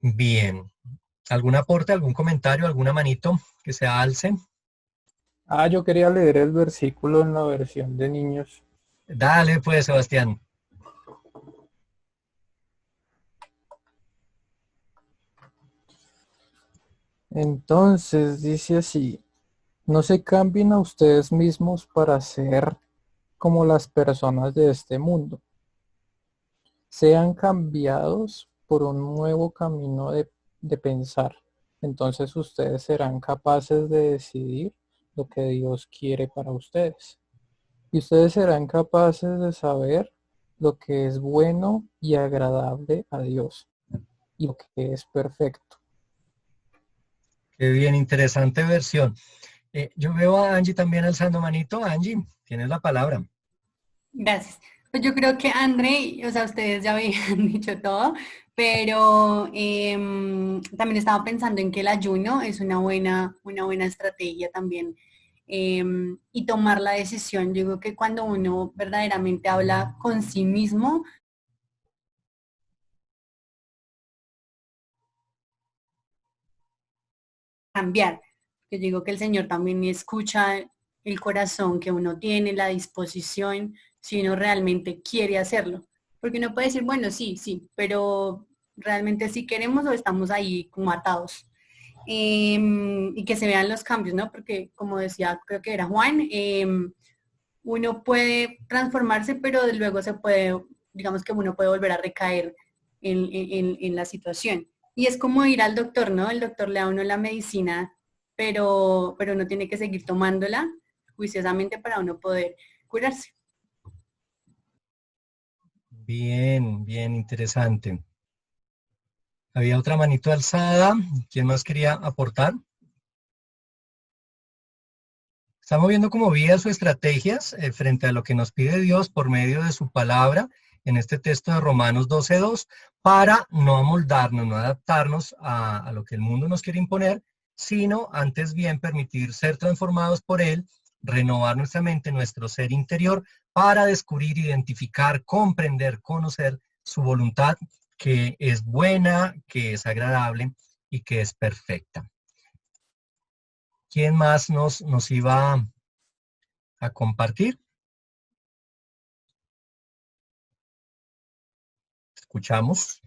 Bien. ¿Algún aporte, algún comentario, alguna manito que se alce? Yo quería leer el versículo en la versión de niños. Dale pues, Sebastián. Entonces dice así: no se cambien a ustedes mismos para ser como las personas de este mundo. Sean cambiados por un nuevo camino de pensar. Entonces ustedes serán capaces de decidir lo que Dios quiere para ustedes. Y ustedes serán capaces de saber lo que es bueno y agradable a Dios y lo que es perfecto. Qué bien, interesante versión. Yo veo a Angie también alzando manito. Angie, tienes la palabra. Gracias. Pues yo creo que André, o sea, ustedes ya habían dicho todo, pero también estaba pensando en que el ayuno es una buena estrategia también, y tomar la decisión. Yo creo que cuando uno verdaderamente habla con sí mismo, cambiar. Yo digo que el Señor también escucha el corazón que uno tiene, la disposición, si uno realmente quiere hacerlo. Porque uno puede decir, bueno, sí, pero realmente sí queremos o estamos ahí como atados. Y que se vean los cambios, ¿no? Porque como decía, creo que era Juan, uno puede transformarse, pero luego se puede, digamos que uno puede volver a recaer en la situación. Y es como ir al doctor, ¿no? El doctor le da a uno la medicina, pero uno tiene que seguir tomándola juiciosamente para uno poder curarse. Bien, bien, interesante. Había otra manito alzada. ¿Quién más quería aportar? Estamos viendo como vías o estrategias frente a lo que nos pide Dios por medio de su palabra en este texto de Romanos 12:2 para no amoldarnos, no adaptarnos a lo que el mundo nos quiere imponer, sino antes bien permitir ser transformados por él, renovar nuestra mente, nuestro ser interior, para descubrir, identificar, comprender, conocer su voluntad, que es buena, que es agradable y que es perfecta. ¿Quién más nos iba a compartir? Escuchamos.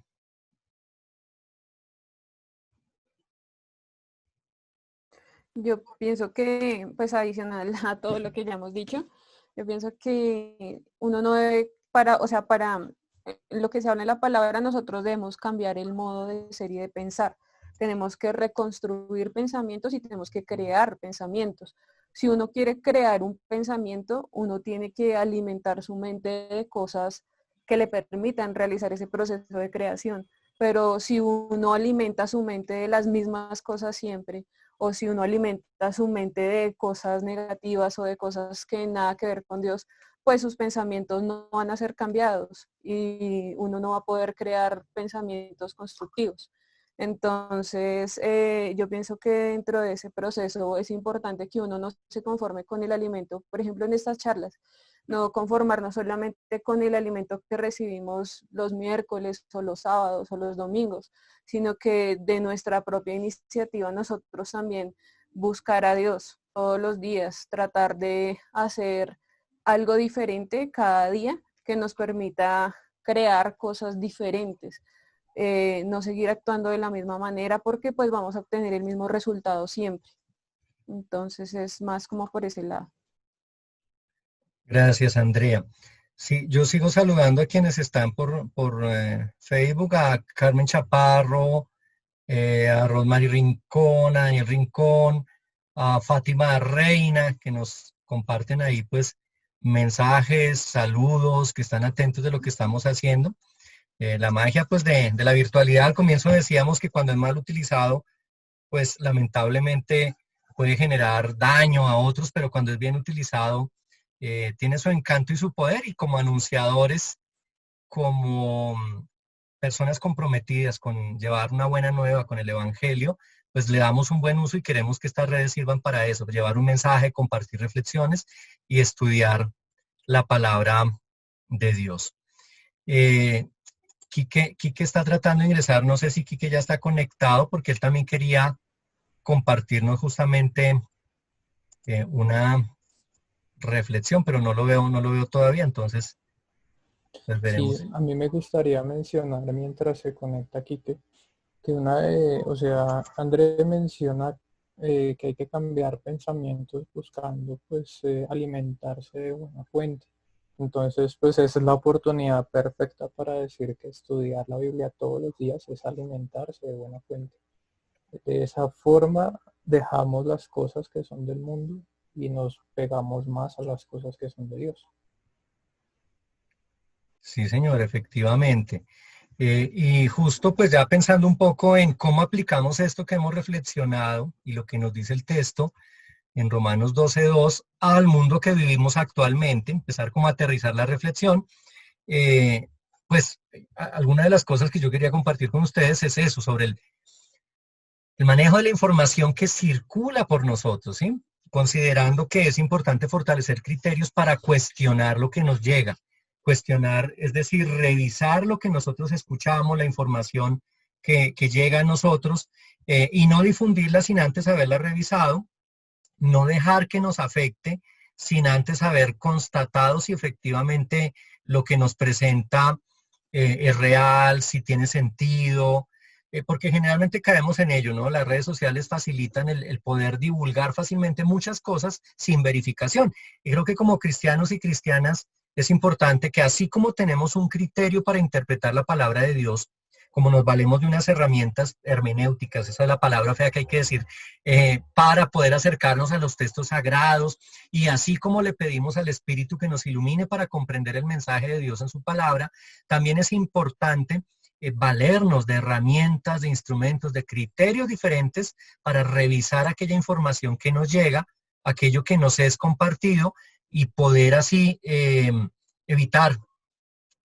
Yo pienso que, pues adicional a todo lo que ya hemos dicho, yo pienso que uno no debe, para lo que se habla en la palabra, nosotros debemos cambiar el modo de ser y de pensar. Tenemos que reconstruir pensamientos y tenemos que crear pensamientos. Si uno quiere crear un pensamiento, uno tiene que alimentar su mente de cosas que le permitan realizar ese proceso de creación. Pero si uno alimenta su mente de las mismas cosas siempre, o si uno alimenta su mente de cosas negativas o de cosas que nada que ver con Dios, pues sus pensamientos no van a ser cambiados y uno no va a poder crear pensamientos constructivos. Entonces, yo pienso que dentro de ese proceso es importante que uno no se conforme con el alimento, por ejemplo, en estas charlas, no conformarnos solamente con el alimento que recibimos los miércoles o los sábados o los domingos, sino que de nuestra propia iniciativa nosotros también buscar a Dios todos los días, tratar de hacer algo diferente cada día que nos permita crear cosas diferentes, no seguir actuando de la misma manera porque pues vamos a obtener el mismo resultado siempre. Entonces es más como por ese lado. Gracias, Andrea. Sí, yo sigo saludando a quienes están por Facebook, a Carmen Chaparro, a Rosmary Rincón, a Daniel Rincón, a Fátima Reina, que nos comparten ahí pues mensajes, saludos, que están atentos de lo que estamos haciendo. La magia pues de la virtualidad, al comienzo decíamos que cuando es mal utilizado, pues lamentablemente puede generar daño a otros, pero cuando es bien utilizado, tiene su encanto y su poder, y como anunciadores, como personas comprometidas con llevar una buena nueva con el Evangelio, pues le damos un buen uso y queremos que estas redes sirvan para eso, llevar un mensaje, compartir reflexiones y estudiar la palabra de Dios. Quique está tratando de ingresar, no sé si Quique ya está conectado, porque él también quería compartirnos justamente una reflexión, pero no lo veo todavía, entonces pues veremos. Sí, a mí me gustaría mencionar mientras se conecta Quique, que André menciona que hay que cambiar pensamientos buscando pues alimentarse de buena fuente. Entonces pues esa es la oportunidad perfecta para decir que estudiar la Biblia todos los días es alimentarse de buena fuente. De esa forma dejamos las cosas que son del mundo y nos pegamos más a las cosas que son de Dios. Sí, señor, efectivamente. Y justo pues ya pensando un poco en cómo aplicamos esto que hemos reflexionado y lo que nos dice el texto en Romanos 12:2 al mundo que vivimos actualmente, empezar como a aterrizar la reflexión, pues alguna de las cosas que yo quería compartir con ustedes es eso, sobre el manejo de la información que circula por nosotros, ¿sí? Considerando que es importante fortalecer criterios para cuestionar lo que nos llega. Cuestionar, es decir, revisar lo que nosotros escuchamos, la información que llega a nosotros, y no difundirla sin antes haberla revisado, no dejar que nos afecte sin antes haber constatado si efectivamente lo que nos presenta es real, si tiene sentido, porque generalmente caemos en ello, ¿no? Las redes sociales facilitan el poder divulgar fácilmente muchas cosas sin verificación. Y creo que como cristianos y cristianas es importante que así como tenemos un criterio para interpretar la palabra de Dios, como nos valemos de unas herramientas hermenéuticas, esa es la palabra fea que hay que decir, para poder acercarnos a los textos sagrados, y así como le pedimos al Espíritu que nos ilumine para comprender el mensaje de Dios en su palabra, también es importante valernos de herramientas, de instrumentos, de criterios diferentes para revisar aquella información que nos llega, aquello que nos es compartido, y poder así evitar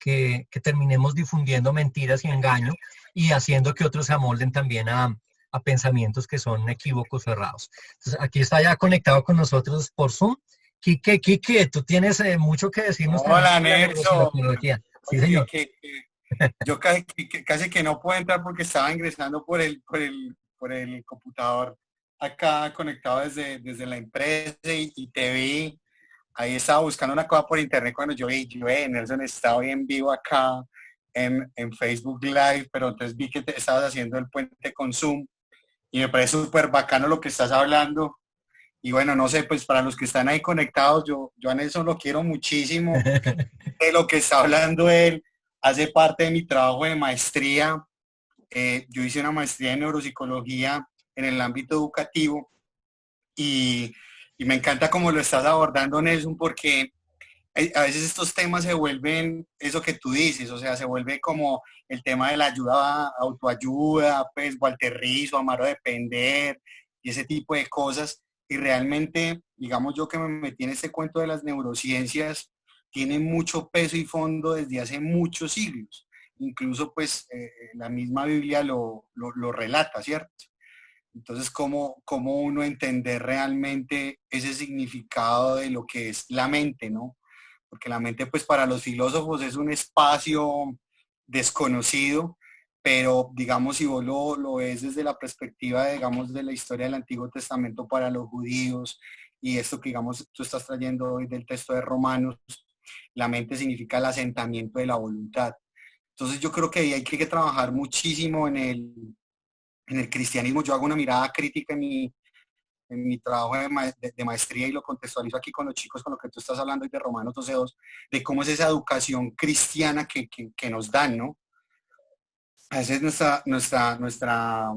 que terminemos difundiendo mentiras y engaño y haciendo que otros se amolden también a pensamientos que son equívocos o errados. Entonces, aquí está ya conectado con nosotros por Zoom. Quique, tú tienes mucho que decirnos. Hola, Nelson. Sí, señor. Yo casi que no puedo entrar porque estaba ingresando por el computador acá conectado desde la empresa y te vi. Ahí estaba buscando una cosa por internet cuando yo vi, Nelson está hoy en vivo acá en Facebook Live, pero entonces vi que te estabas haciendo el puente con Zoom y me parece súper bacano lo que estás hablando. Y bueno, no sé, pues para los que están ahí conectados, yo a Nelson lo quiero muchísimo. De lo que está hablando él, hace parte de mi trabajo de maestría. Yo hice una maestría en neuropsicología en el ámbito educativo y, y me encanta cómo lo estás abordando, Nelson, porque a veces estos temas se vuelven eso que tú dices, o sea, se vuelve como el tema de la ayuda, autoayuda, pues Walter Rizzo, Amaro Depender y ese tipo de cosas. Y realmente, digamos yo que me metí en este cuento de las neurociencias, tiene mucho peso y fondo desde hace muchos siglos. Incluso pues la misma Biblia lo relata, ¿cierto? Entonces, ¿cómo uno entender realmente ese significado de lo que es la mente, ¿no? Porque la mente, pues para los filósofos es un espacio desconocido, pero digamos, si vos lo ves desde la perspectiva, digamos, de la historia del Antiguo Testamento para los judíos y esto que, digamos, tú estás trayendo hoy del texto de Romanos, la mente significa el asentamiento de la voluntad. Entonces yo creo que ahí hay que trabajar muchísimo en el cristianismo. Yo hago una mirada crítica en mi trabajo de maestría y lo contextualizo aquí con los chicos, con lo que tú estás hablando de Romanos 12:2, de cómo es esa educación cristiana que nos dan, ¿no? A veces nuestra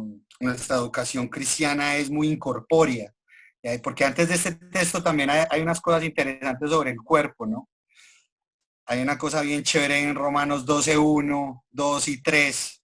educación cristiana es muy incorpórea, porque antes de este texto también hay unas cosas interesantes sobre el cuerpo, ¿no? Hay una cosa bien chévere en Romanos 12:1, 2 y 3,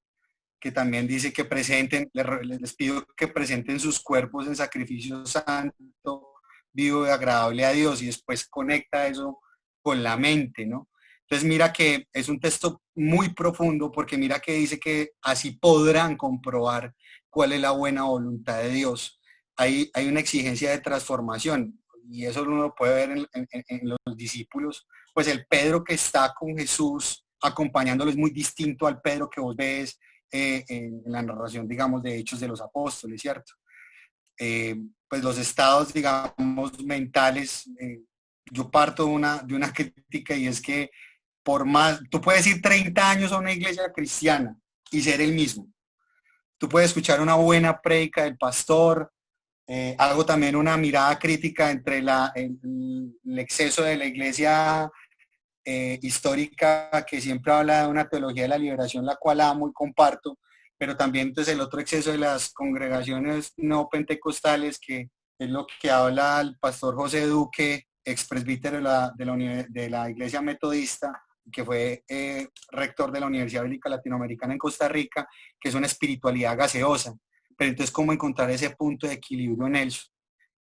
que también dice que presenten, les pido que presenten sus cuerpos en sacrificio santo, vivo y agradable a Dios, y después conecta eso con la mente, ¿no? Entonces mira que es un texto muy profundo porque mira que dice que así podrán comprobar cuál es la buena voluntad de Dios. Hay una exigencia de transformación y eso uno lo puede ver en los discípulos. Pues el Pedro que está con Jesús acompañándolo es muy distinto al Pedro que vos ves en la narración, digamos, de Hechos de los Apóstoles, ¿cierto? Pues los estados, digamos, mentales, yo parto de una crítica y es que por más, tú puedes ir 30 años a una iglesia cristiana y ser el mismo. Tú puedes escuchar una buena prédica del pastor, hago también una mirada crítica entre el exceso de la iglesia histórica que siempre habla de una teología de la liberación, la cual amo y comparto, pero también entonces el otro exceso de las congregaciones no pentecostales, que es lo que habla el pastor José Duque, ex presbítero de la Iglesia Metodista, que fue rector de la Universidad Bíblica Latinoamericana en Costa Rica, que es una espiritualidad gaseosa. Pero entonces, ¿cómo encontrar ese punto de equilibrio en él?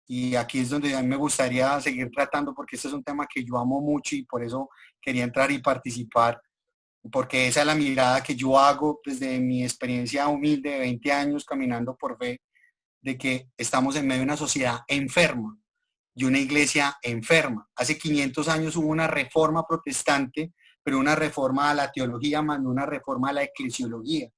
Y aquí es donde a mí me gustaría seguir tratando porque este es un tema que yo amo mucho y por eso quería entrar y participar, porque esa es la mirada que yo hago desde mi experiencia humilde de 20 años caminando por fe, de que estamos en medio de una sociedad enferma y una iglesia enferma. Hace 500 años hubo una reforma protestante, pero una reforma a la teología más no una reforma a la eclesiología.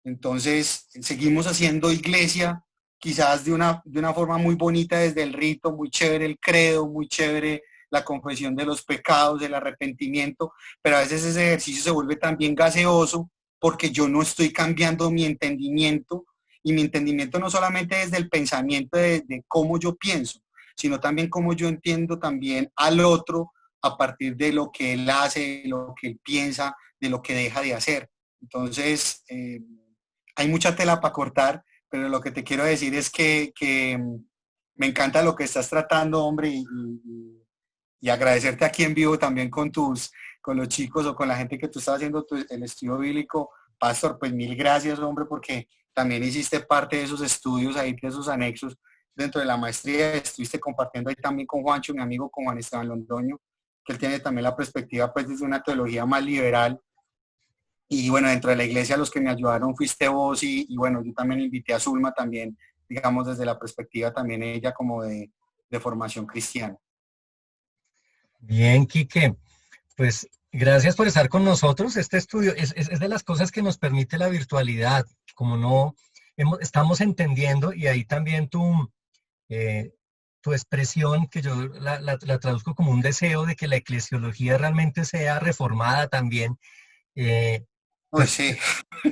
Entonces, seguimos haciendo iglesia, quizás de una forma muy bonita desde el rito, muy chévere el credo, muy chévere la confesión de los pecados, el arrepentimiento, pero a veces ese ejercicio se vuelve también gaseoso porque yo no estoy cambiando mi entendimiento, y mi entendimiento no solamente desde el pensamiento de cómo yo pienso, sino también cómo yo entiendo también al otro a partir de lo que él hace, de lo que él piensa, de lo que deja de hacer. Entonces, hay mucha tela para cortar, pero lo que te quiero decir es que me encanta lo que estás tratando, hombre, y agradecerte aquí en vivo también con los chicos o con la gente que tú estás haciendo el estudio bíblico. Pastor, pues mil gracias, hombre, porque también hiciste parte de esos estudios ahí, de esos anexos dentro de la maestría. Estuviste compartiendo ahí también con Juancho, mi amigo, con Juan Esteban Londoño, que él tiene también la perspectiva pues desde una teología más liberal. Y bueno, dentro de la iglesia los que me ayudaron fuiste vos y bueno, yo también invité a Zulma también, digamos, desde la perspectiva también ella como de formación cristiana. Bien, Quique, pues Gracias por estar con nosotros. Este estudio es de las cosas que nos permite la virtualidad, como no estamos entendiendo, y ahí también tu expresión, que yo la traduzco como un deseo de que la eclesiología realmente sea reformada también. Pues sí.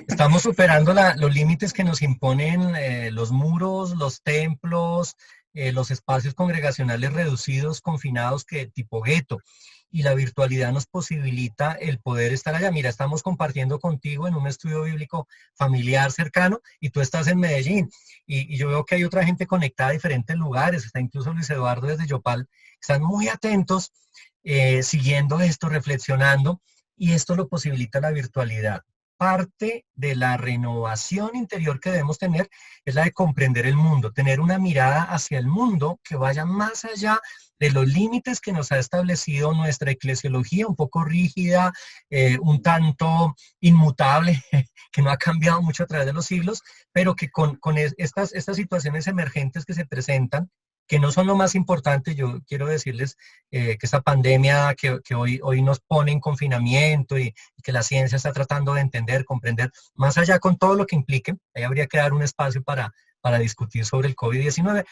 Estamos superando los límites que nos imponen los muros, los templos, los espacios congregacionales reducidos, confinados, que tipo gueto. Y la virtualidad nos posibilita el poder estar allá. Mira, estamos compartiendo contigo en un estudio bíblico familiar cercano y tú estás en Medellín. Y yo veo que hay otra gente conectada a diferentes lugares. Está incluso Luis Eduardo desde Yopal. Están muy atentos, siguiendo esto, reflexionando. Y esto lo posibilita la virtualidad. Parte de la renovación interior que debemos tener es la de comprender el mundo, tener una mirada hacia el mundo que vaya más allá de los límites que nos ha establecido nuestra eclesiología, un poco rígida, un tanto inmutable, que no ha cambiado mucho a través de los siglos, pero que con estas situaciones emergentes que se presentan, que no son lo más importante. Yo quiero decirles que esta pandemia que hoy nos pone en confinamiento y que la ciencia está tratando de entender, comprender, más allá con todo lo que implique, ahí habría que dar un espacio para discutir sobre el COVID-19,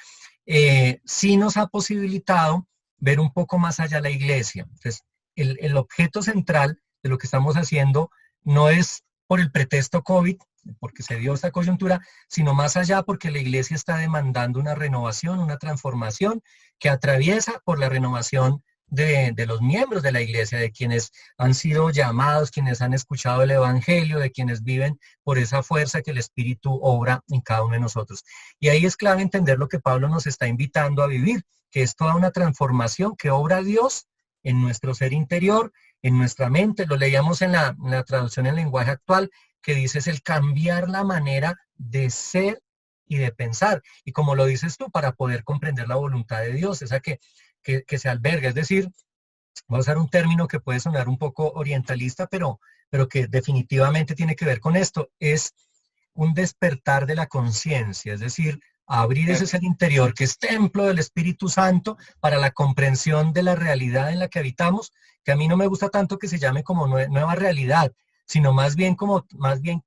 sí nos ha posibilitado ver un poco más allá la iglesia. Entonces, el objeto central de lo que estamos haciendo no es por el pretexto COVID, porque se dio esta coyuntura, sino más allá porque la iglesia está demandando una renovación, una transformación que atraviesa por la renovación de los miembros de la iglesia, de quienes han sido llamados, quienes han escuchado el evangelio, de quienes viven por esa fuerza que el Espíritu obra en cada uno de nosotros. Y ahí es clave entender lo que Pablo nos está invitando a vivir, que es toda una transformación que obra Dios en nuestro ser interior, en nuestra mente. Lo leíamos en la traducción en lenguaje actual, que dice es el cambiar la manera de ser y de pensar. Y como lo dices tú, para poder comprender la voluntad de Dios, esa que se alberga. Es decir, voy a usar un término que puede sonar un poco orientalista, pero que definitivamente tiene que ver con esto. Es un despertar de la conciencia, es decir, abrir ese ser interior que es templo del Espíritu Santo para la comprensión de la realidad en la que habitamos, que a mí no me gusta tanto que se llame como nueva realidad, sino más bien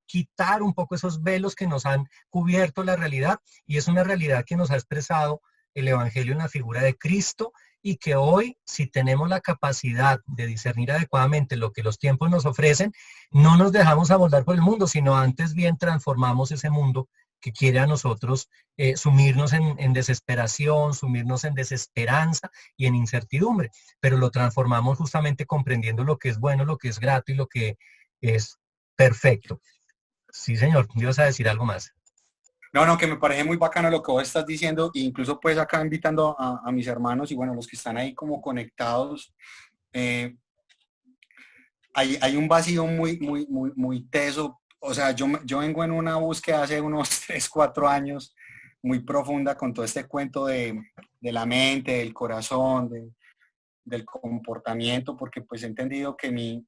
quitar un poco esos velos que nos han cubierto la realidad, y es una realidad que nos ha expresado el Evangelio en la figura de Cristo, y que hoy, si tenemos la capacidad de discernir adecuadamente lo que los tiempos nos ofrecen, no nos dejamos amoldar por el mundo, sino antes bien transformamos ese mundo que quiere a nosotros sumirnos en desesperación, sumirnos en desesperanza y en incertidumbre, pero lo transformamos justamente comprendiendo lo que es bueno, lo que es grato y lo que es perfecto. Sí, señor, ¿ibas a decir algo más? No, que me parece muy bacano lo que vos estás diciendo, e incluso pues acá invitando a mis hermanos y bueno, los que están ahí como conectados, hay un vacío muy teso. O sea, yo vengo en una búsqueda hace unos 3, 4 años muy profunda con todo este cuento de la mente, del corazón, del comportamiento, porque pues he entendido que mi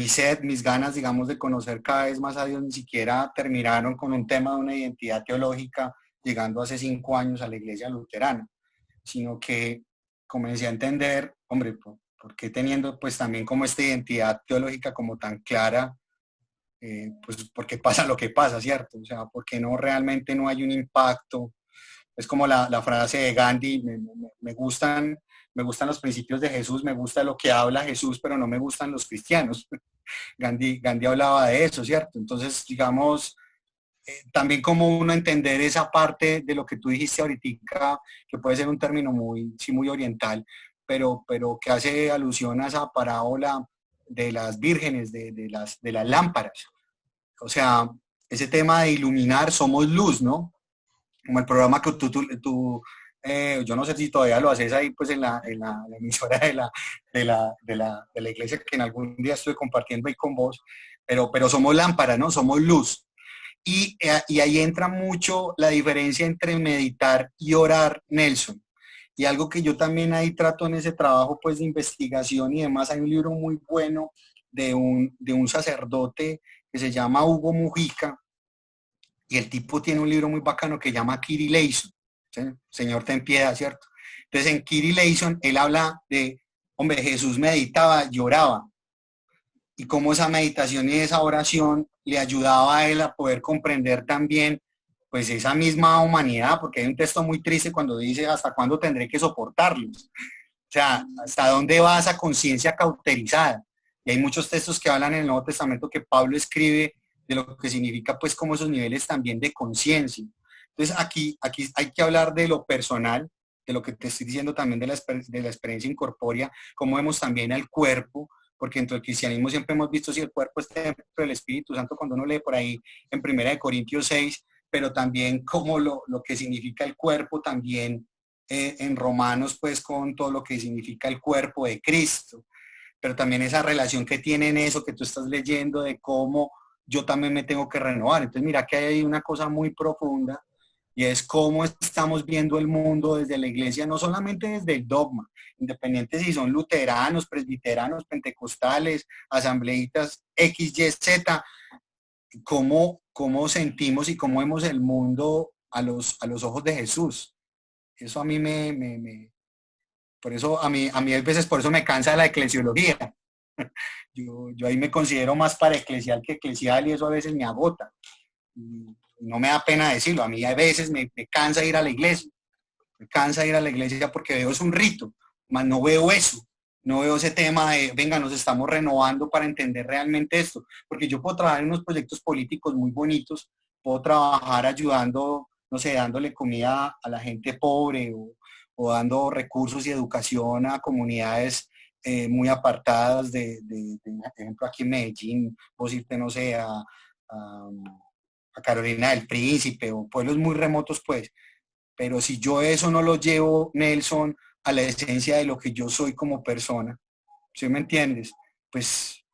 sed, mis ganas, digamos, de conocer cada vez más a Dios ni siquiera terminaron con un tema de una identidad teológica llegando hace 5 años a la iglesia luterana, sino que comencé a entender, hombre, ¿por qué teniendo pues también como esta identidad teológica como tan clara, pues porque pasa lo que pasa, ¿cierto? O sea, porque no realmente no hay un impacto. Es como la frase de Gandhi, me gustan los principios de Jesús, me gusta lo que habla Jesús, pero no me gustan los cristianos. Gandhi hablaba de eso, ¿cierto? Entonces, digamos, también como uno entender esa parte de lo que tú dijiste ahorita, que puede ser un término muy oriental, pero que hace alusión a esa parábola de las vírgenes, de las lámparas. O sea, ese tema de iluminar, somos luz, ¿no? Como el programa que tú yo no sé si todavía lo haces ahí pues en la emisora de la iglesia, que en algún día estuve compartiendo ahí con vos, pero somos lámparas, ¿no? Somos luz. Y ahí entra mucho la diferencia entre meditar y orar, Nelson. Y algo que yo también ahí trato en ese trabajo pues de investigación y demás, hay un libro muy bueno de un sacerdote que se llama Hugo Mujica, y el tipo tiene un libro muy bacano que se llama Kyrie Eleison, ¿sí? Señor ten piedad, ¿cierto? Entonces en Kyrie Eleison él habla de hombre, Jesús meditaba, lloraba, y cómo esa meditación y esa oración le ayudaba a él a poder comprender también pues esa misma humanidad, porque hay un texto muy triste cuando dice, ¿hasta cuándo tendré que soportarlos? O sea, ¿hasta dónde va esa conciencia cauterizada? Y hay muchos textos que hablan en el Nuevo Testamento que Pablo escribe de lo que significa pues como esos niveles también de conciencia. Entonces aquí hay que hablar de lo personal, de lo que te estoy diciendo también de la experiencia incorpórea, cómo vemos también al cuerpo, porque dentro del cristianismo siempre hemos visto si el cuerpo es templo del Espíritu Santo, cuando uno lee por ahí en 1 Corintios 6, pero también como lo que significa el cuerpo también en Romanos, pues con todo lo que significa el cuerpo de Cristo, pero también esa relación que tiene en eso que tú estás leyendo de cómo yo también me tengo que renovar. Entonces mira que hay una cosa muy profunda y es cómo estamos viendo el mundo desde la iglesia, no solamente desde el dogma, independiente si son luteranos, presbiteranos, pentecostales, asambleítas, X, Y, Z, cómo sentimos y cómo vemos el mundo a los ojos de Jesús. Eso a mí por eso a mí a veces por eso me cansa la eclesiología. Yo ahí me considero más para eclesial que eclesial y eso a veces me agota. No me da pena decirlo, a mí a veces me cansa ir a la iglesia. Me cansa ir a la iglesia porque veo es un rito, más no veo eso. No veo ese tema de, venga, nos estamos renovando para entender realmente esto. Porque yo puedo trabajar en unos proyectos políticos muy bonitos, puedo trabajar ayudando, no sé, dándole comida a la gente pobre o dando recursos y educación a comunidades muy apartadas por ejemplo, aquí en Medellín, vos irte, no sé, a Carolina del Príncipe o pueblos muy remotos, pues. Pero si yo eso no lo llevo, Nelson, a la esencia de lo que yo soy como persona, ¿sí me entiendes? Pues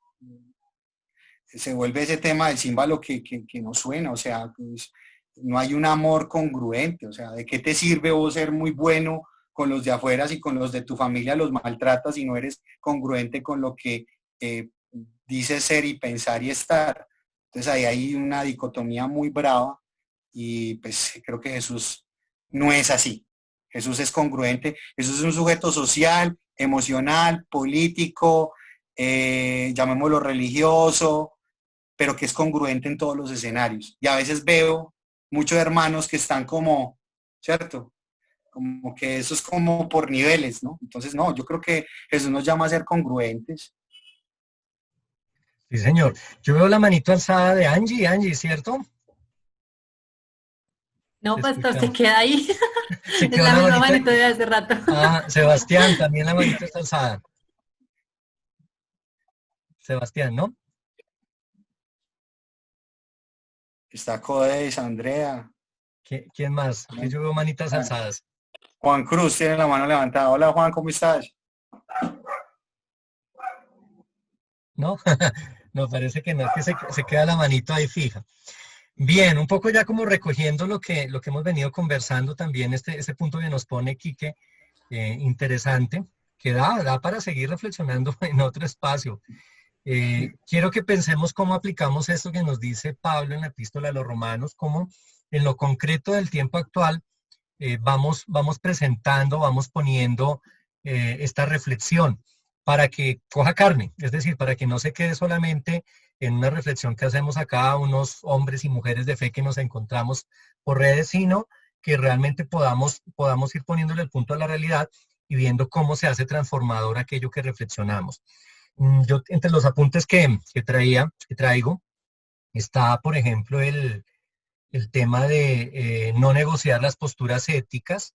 se vuelve ese tema del címbalo que no suena, o sea, pues, no hay un amor congruente, o sea, ¿de qué te sirve vos ser muy bueno con los de afuera si con los de tu familia los maltratas y no eres congruente con lo que dices ser y pensar y estar? Entonces ahí hay una dicotomía muy brava y pues creo que Jesús no es así. Jesús es congruente, Jesús es un sujeto social, emocional, político, llamémoslo religioso, pero que es congruente en todos los escenarios. Y a veces veo muchos hermanos que están como, ¿cierto? Como que eso es como por niveles, ¿no? Entonces, no, yo creo que Jesús nos llama a ser congruentes. Sí, señor. Yo veo la manito alzada de Angie, ¿cierto? No, pastor, se queda ahí. Se es la misma manito de hace rato. Ah, Sebastián, también la manito está alzada. Sebastián, ¿no? Está Codes, Andrea. ¿Quién más? Que yo veo manitas alzadas. Juan Cruz tiene la mano levantada. Hola Juan, ¿cómo estás? ¿No? No, parece que no, es que se queda la manito ahí fija. Bien, un poco ya como recogiendo lo que hemos venido conversando también, este punto que nos pone Quique, interesante, que da para seguir reflexionando en otro espacio. Quiero que pensemos cómo aplicamos esto que nos dice Pablo en la Epístola a los Romanos, cómo en lo concreto del tiempo actual vamos presentando, vamos poniendo esta reflexión para que coja carne, es decir, para que no se quede solamente en una reflexión que hacemos acá unos hombres y mujeres de fe que nos encontramos por redes, sino que realmente podamos ir poniéndole el punto a la realidad y viendo cómo se hace transformador aquello que reflexionamos. Yo, entre los apuntes que traigo, está, por ejemplo, el tema de no negociar las posturas éticas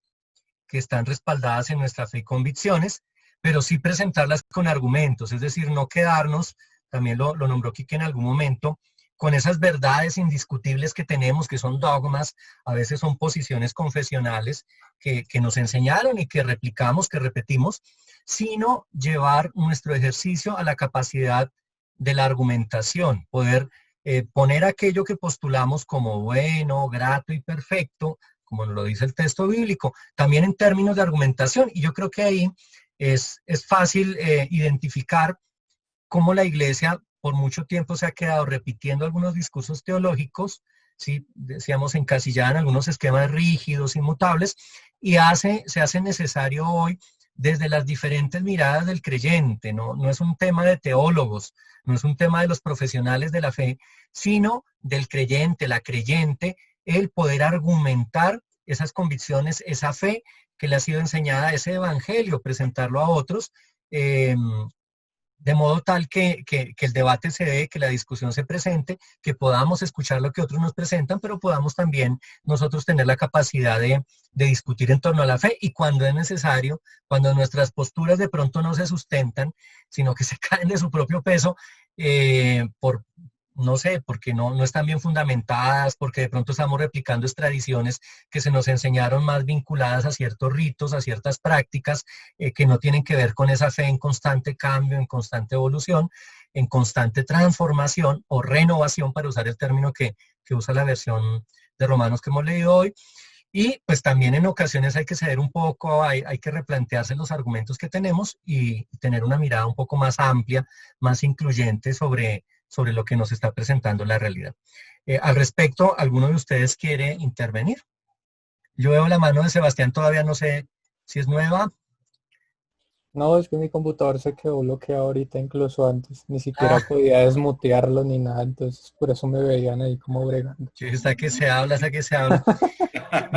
que están respaldadas en nuestra fe y convicciones, pero sí presentarlas con argumentos, es decir, no quedarnos, también lo nombró Quique en algún momento, con esas verdades indiscutibles que tenemos, que son dogmas, a veces son posiciones confesionales que nos enseñaron y que replicamos, que repetimos, sino llevar nuestro ejercicio a la capacidad de la argumentación, poder poner aquello que postulamos como bueno, grato y perfecto, como nos lo dice el texto bíblico, también en términos de argumentación. Y yo creo que ahí es fácil identificar cómo la iglesia por mucho tiempo se ha quedado repitiendo algunos discursos teológicos, ¿sí? Decíamos encasillada en algunos esquemas rígidos, inmutables, y se hace necesario hoy desde las diferentes miradas del creyente, no es un tema de teólogos, no es un tema de los profesionales de la fe, sino del creyente, la creyente, el poder argumentar esas convicciones, esa fe que le ha sido enseñada, ese evangelio, presentarlo a otros, de modo tal que el debate se dé, que la discusión se presente, que podamos escuchar lo que otros nos presentan, pero podamos también nosotros tener la capacidad de discutir en torno a la fe, y cuando es necesario, cuando nuestras posturas de pronto no se sustentan, sino que se caen de su propio peso, no sé, porque no están bien fundamentadas, porque de pronto estamos replicando tradiciones que se nos enseñaron más vinculadas a ciertos ritos, a ciertas prácticas que no tienen que ver con esa fe en constante cambio, en constante evolución, en constante transformación o renovación, para usar el término que usa la versión de Romanos que hemos leído hoy. Y pues también en ocasiones hay que ceder un poco, hay que replantearse los argumentos que tenemos y tener una mirada un poco más amplia, más incluyente sobre lo que nos está presentando la realidad. Al respecto, ¿alguno de ustedes quiere intervenir? Yo veo la mano de Sebastián, todavía no sé si es nueva. No, es que mi computador se quedó bloqueado ahorita, incluso antes. Ni siquiera podía desmutearlo ni nada, entonces por eso me veían ahí como bregando. Sí, hasta que se habla.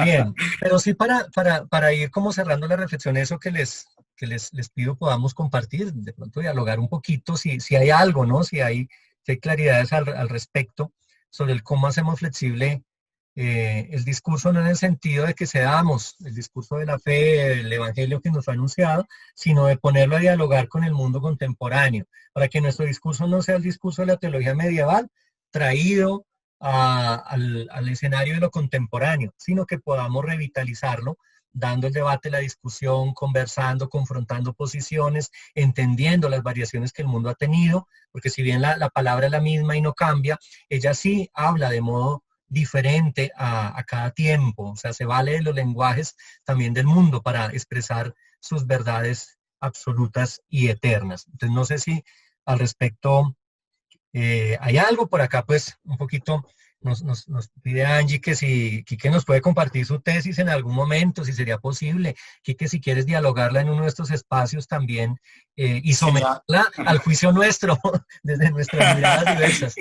Bien, pero sí para ir como cerrando la reflexión, eso que les pido podamos compartir, de pronto dialogar un poquito, si hay algo, ¿no? Si hay claridades al respecto sobre el cómo hacemos flexible el discurso, no en el sentido de que cedamos el discurso de la fe, el evangelio que nos fue anunciado, sino de ponerlo a dialogar con el mundo contemporáneo, para que nuestro discurso no sea el discurso de la teología medieval traído al escenario de lo contemporáneo, sino que podamos revitalizarlo, dando el debate, la discusión, conversando, confrontando posiciones, entendiendo las variaciones que el mundo ha tenido, porque si bien la palabra es la misma y no cambia, ella sí habla de modo diferente a cada tiempo, o sea, se vale de los lenguajes también del mundo para expresar sus verdades absolutas y eternas. Entonces, no sé si al respecto hay algo por acá, pues, un poquito. Nos pide Angie que si Quique nos puede compartir su tesis en algún momento, si sería posible. Quique, si quieres dialogarla en uno de estos espacios también y someterla al juicio nuestro, desde nuestras miradas diversas.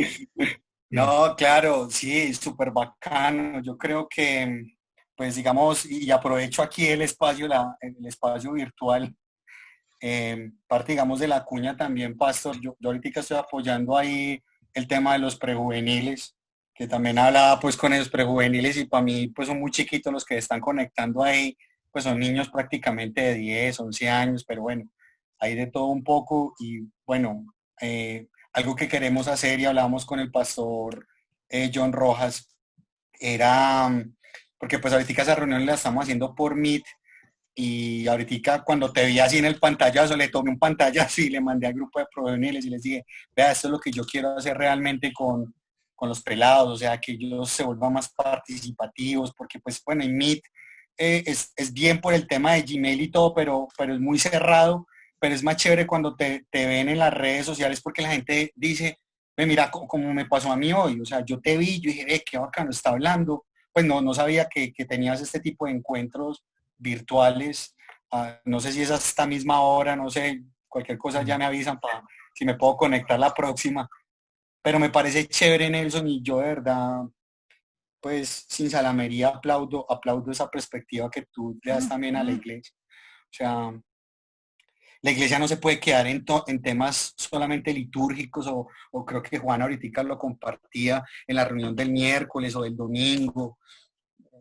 No, claro, sí, súper bacano. Yo creo que, pues digamos, y aprovecho aquí el espacio virtual, parte, digamos, de la cuña también, Pastor. Yo ahorita estoy apoyando ahí el tema de los prejuveniles, que también hablaba pues con esos prejuveniles, y para mí pues son muy chiquitos los que están conectando ahí, pues son niños prácticamente de 10, 11 años, pero bueno, hay de todo un poco. Y bueno, algo que queremos hacer, y hablamos con el pastor John Rojas, era, porque pues ahorita esa reunión la estamos haciendo por Meet, y ahorita cuando te vi así en el pantallazo, le tomé un pantallazo y le mandé al grupo de prejuveniles y les dije, vea, esto es lo que yo quiero hacer realmente con los pelados, o sea, que ellos se vuelvan más participativos, porque pues bueno, en Meet es bien por el tema de Gmail y todo, pero es muy cerrado, pero es más chévere cuando te ven en las redes sociales, porque la gente dice, ve, mira, como me pasó a mí hoy, o sea, yo te vi, yo dije, qué bacano está hablando, pues no sabía que tenías este tipo de encuentros virtuales, no sé si es hasta esta misma hora, no sé, cualquier cosa ya me avisan para si me puedo conectar la próxima. Pero me parece chévere, Nelson, y yo de verdad, pues sin salamería aplaudo esa perspectiva que tú le das también a la iglesia. O sea, la iglesia no se puede quedar en temas solamente litúrgicos, o creo que Juan ahorita lo compartía en la reunión del miércoles o del domingo.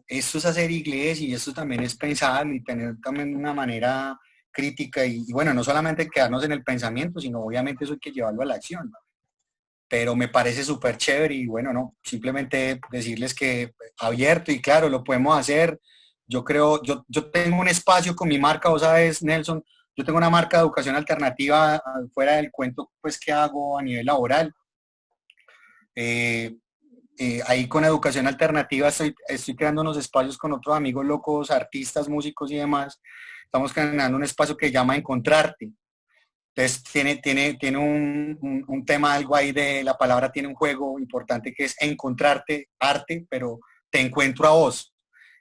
Esto es hacer iglesia, y esto también es pensar y tener también una manera crítica, y bueno, no solamente quedarnos en el pensamiento, sino obviamente eso hay que llevarlo a la acción, ¿no? Pero me parece súper chévere, y bueno, no, simplemente decirles que abierto, y claro, lo podemos hacer. Yo creo, yo tengo un espacio con mi marca, vos sabes, Nelson, yo tengo una marca de educación alternativa fuera del cuento pues que hago a nivel laboral. Ahí con educación alternativa estoy creando unos espacios con otros amigos locos, artistas, músicos y demás. Estamos creando un espacio que se llama Encontrarte. Entonces tiene un tema, algo ahí de la palabra, tiene un juego importante que es encontrarte, arte, pero te encuentro a vos.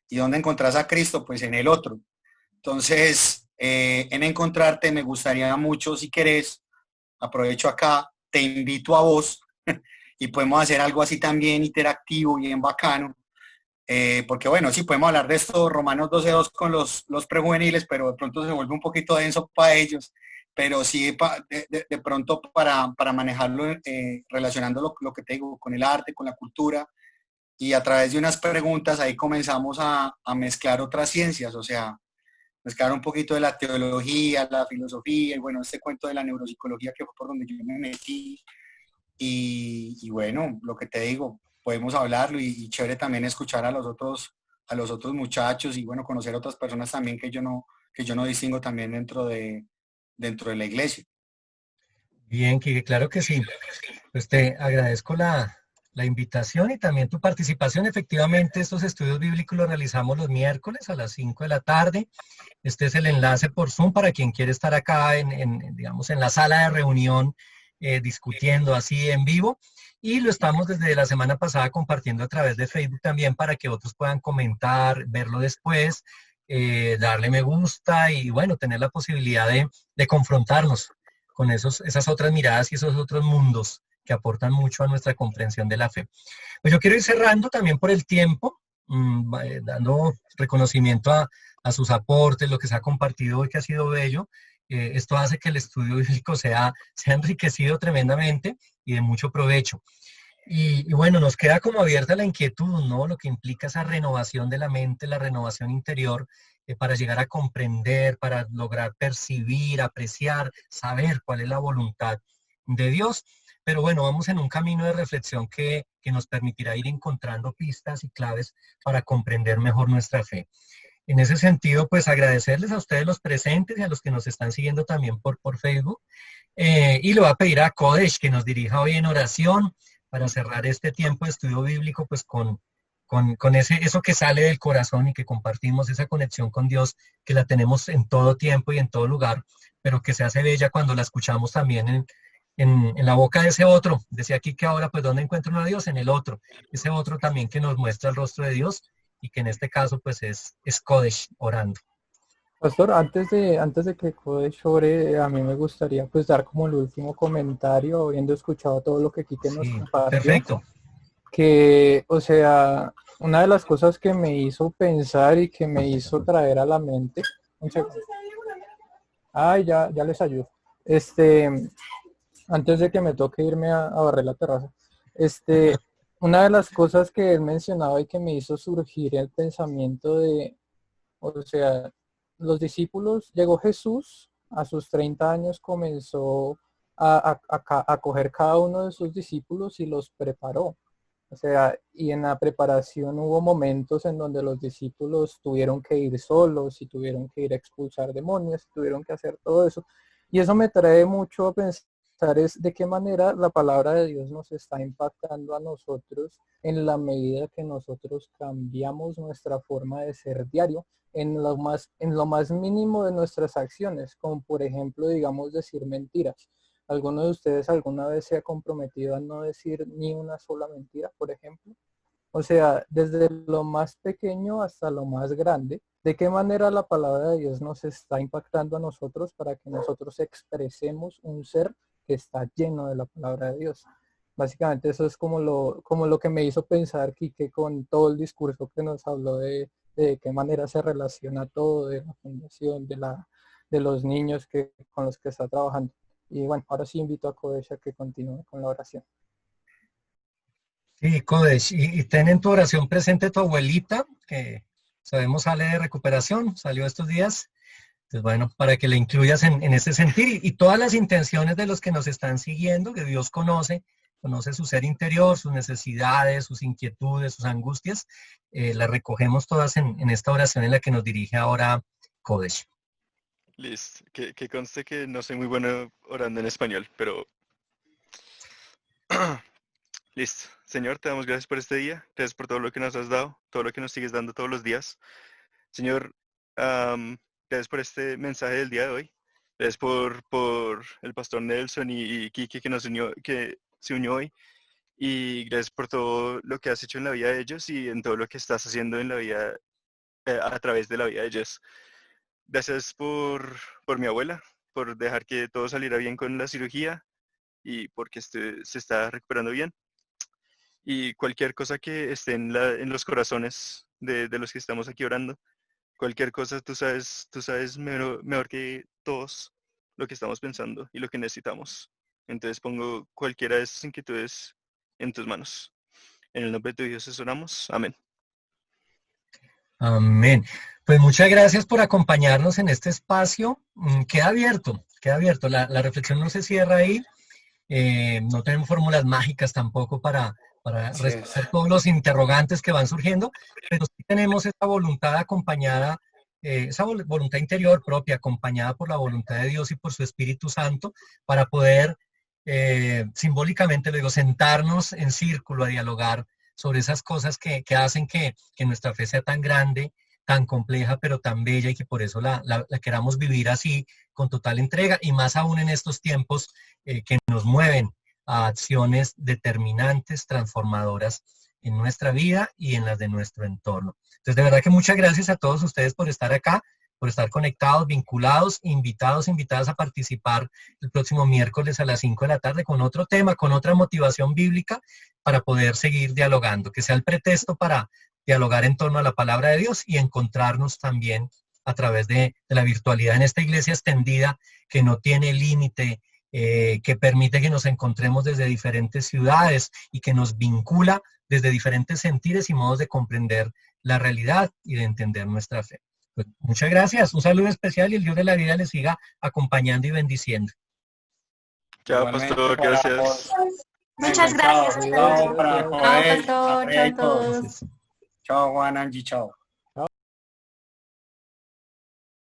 ¿Y dónde encontrás a Cristo? Pues en el otro. Entonces, en encontrarte. Me gustaría mucho, si querés, aprovecho acá, te invito a vos y podemos hacer algo así también interactivo, bien bacano. Porque bueno, sí podemos hablar de esto, Romanos 12:2 con los prejuveniles, pero de pronto se vuelve un poquito denso para ellos. Pero sí, de pronto para manejarlo, relacionando lo que te digo con el arte, con la cultura, y a través de unas preguntas ahí comenzamos a mezclar otras ciencias, o sea, mezclar un poquito de la teología, la filosofía, y bueno, este cuento de la neuropsicología que fue por donde yo me metí. Y bueno, lo que te digo, podemos hablarlo y chévere también escuchar a los otros muchachos y bueno, conocer otras personas también que yo no distingo también dentro de la iglesia. Bien, Kike, claro que sí. Pues te agradezco la invitación y también tu participación. Efectivamente, estos estudios bíblicos los realizamos los miércoles a las 5 de la tarde. Este es el enlace por Zoom para quien quiere estar acá digamos, en la sala de reunión discutiendo así en vivo. Y lo estamos desde la semana pasada compartiendo a través de Facebook también para que otros puedan comentar, verlo después, darle me gusta y bueno, tener la posibilidad de confrontarnos con esas otras miradas y esos otros mundos que aportan mucho a nuestra comprensión de la fe. Pues yo quiero ir cerrando también por el tiempo, dando reconocimiento a sus aportes, lo que se ha compartido hoy que ha sido bello. Esto hace que el estudio bíblico sea enriquecido tremendamente y de mucho provecho. Y bueno, nos queda como abierta la inquietud, ¿no? Lo que implica esa renovación de la mente, la renovación interior, para llegar a comprender, para lograr percibir, apreciar, saber cuál es la voluntad de Dios. Pero bueno, vamos en un camino de reflexión que nos permitirá ir encontrando pistas y claves para comprender mejor nuestra fe. En ese sentido, pues agradecerles a ustedes los presentes y a los que nos están siguiendo también por Facebook. Y le voy a pedir a Kodesh que nos dirija hoy en oración para cerrar este tiempo de estudio bíblico, pues con eso que sale del corazón y que compartimos, esa conexión con Dios, que la tenemos en todo tiempo y en todo lugar, pero que se hace bella cuando la escuchamos también en la boca de ese otro. Decía aquí que ahora, pues, ¿dónde encuentro a Dios? En el otro. Ese otro también que nos muestra el rostro de Dios y que en este caso, pues, es Kodesh orando. Pastor, antes de que Kodesh ore, a mí me gustaría pues dar como el último comentario, habiendo escuchado todo lo que Quique nos compartió. Perfecto. Que, o sea, una de las cosas que me hizo pensar y que me hizo traer a la mente, un segundo. Ay, ya les ayudo. Antes de que me toque irme a barrer la terraza, una de las cosas que él mencionaba y que me hizo surgir el pensamiento de, o sea, los discípulos, llegó Jesús, a sus 30 años comenzó a coger cada uno de sus discípulos y los preparó. O sea, y en la preparación hubo momentos en donde los discípulos tuvieron que ir solos y tuvieron que ir a expulsar demonios, tuvieron que hacer todo eso. Y eso me trae mucho a pensar es de qué manera la palabra de Dios nos está impactando a nosotros en la medida que nosotros cambiamos nuestra forma de ser diario en lo más mínimo de nuestras acciones, como por ejemplo, digamos, decir mentiras. ¿Alguno de ustedes alguna vez se ha comprometido a no decir ni una sola mentira, por ejemplo? O sea, desde lo más pequeño hasta lo más grande, ¿de qué manera la palabra de Dios nos está impactando a nosotros para que nosotros expresemos un ser que está lleno de la palabra de Dios? Básicamente eso es como lo que me hizo pensar, Quique, con todo el discurso que nos habló de qué manera se relaciona todo, de la fundación, de los niños con los que está trabajando. Y bueno, ahora sí invito a Kodesh a que continúe con la oración. Sí, Kodesh, y ten en tu oración presente tu abuelita, que sabemos sale de recuperación, salió estos días. Entonces, bueno, para que la incluyas en ese sentir y todas las intenciones de los que nos están siguiendo, que Dios conoce su ser interior, sus necesidades, sus inquietudes, sus angustias, las recogemos todas en esta oración en la que nos dirige ahora Kodesh. Listo, que conste que no soy muy bueno orando en español, pero listo. Señor, te damos gracias por este día, gracias por todo lo que nos has dado, todo lo que nos sigues dando todos los días. Señor, gracias por este mensaje del día de hoy. Gracias por el pastor Nelson y Quique que se unió hoy. Y gracias por todo lo que has hecho en la vida de ellos y en todo lo que estás haciendo en la vida, a través de la vida de ellos. Gracias por mi abuela, por dejar que todo saliera bien con la cirugía y porque se está recuperando bien. Y cualquier cosa que esté en los corazones de los que estamos aquí orando, cualquier cosa, tú sabes mejor que todos lo que estamos pensando y lo que necesitamos. Entonces pongo cualquiera de esas inquietudes en tus manos. En el nombre de tu Dios oramos. Amén. Amén. Pues muchas gracias por acompañarnos en este espacio. Queda abierto. La reflexión no se cierra ahí. No tenemos fórmulas mágicas tampoco para responder todos los interrogantes que van surgiendo, pero sí tenemos esa voluntad acompañada, esa voluntad interior propia, acompañada por la voluntad de Dios y por su Espíritu Santo, para poder, simbólicamente lo digo, sentarnos en círculo a dialogar sobre esas cosas que hacen que nuestra fe sea tan grande, tan compleja, pero tan bella, y que por eso la queramos vivir así, con total entrega, y más aún en estos tiempos que nos mueven a acciones determinantes, transformadoras en nuestra vida y en las de nuestro entorno. Entonces, de verdad que muchas gracias a todos ustedes por estar acá, por estar conectados, vinculados, invitadas a participar el próximo miércoles a las 5 de la tarde con otro tema, con otra motivación bíblica, para poder seguir dialogando, que sea el pretexto para dialogar en torno a la palabra de Dios y encontrarnos también a través de la virtualidad en esta iglesia extendida que no tiene límite, que permite que nos encontremos desde diferentes ciudades y que nos vincula desde diferentes sentires y modos de comprender la realidad y de entender nuestra fe. Pues muchas gracias, un saludo especial y el Dios de la vida les siga acompañando y bendiciendo. Chao, pastor, gracias. Muchas gracias. Chao, Chao, pastor. Chao a todos. Chao, Juan, Angie, chao.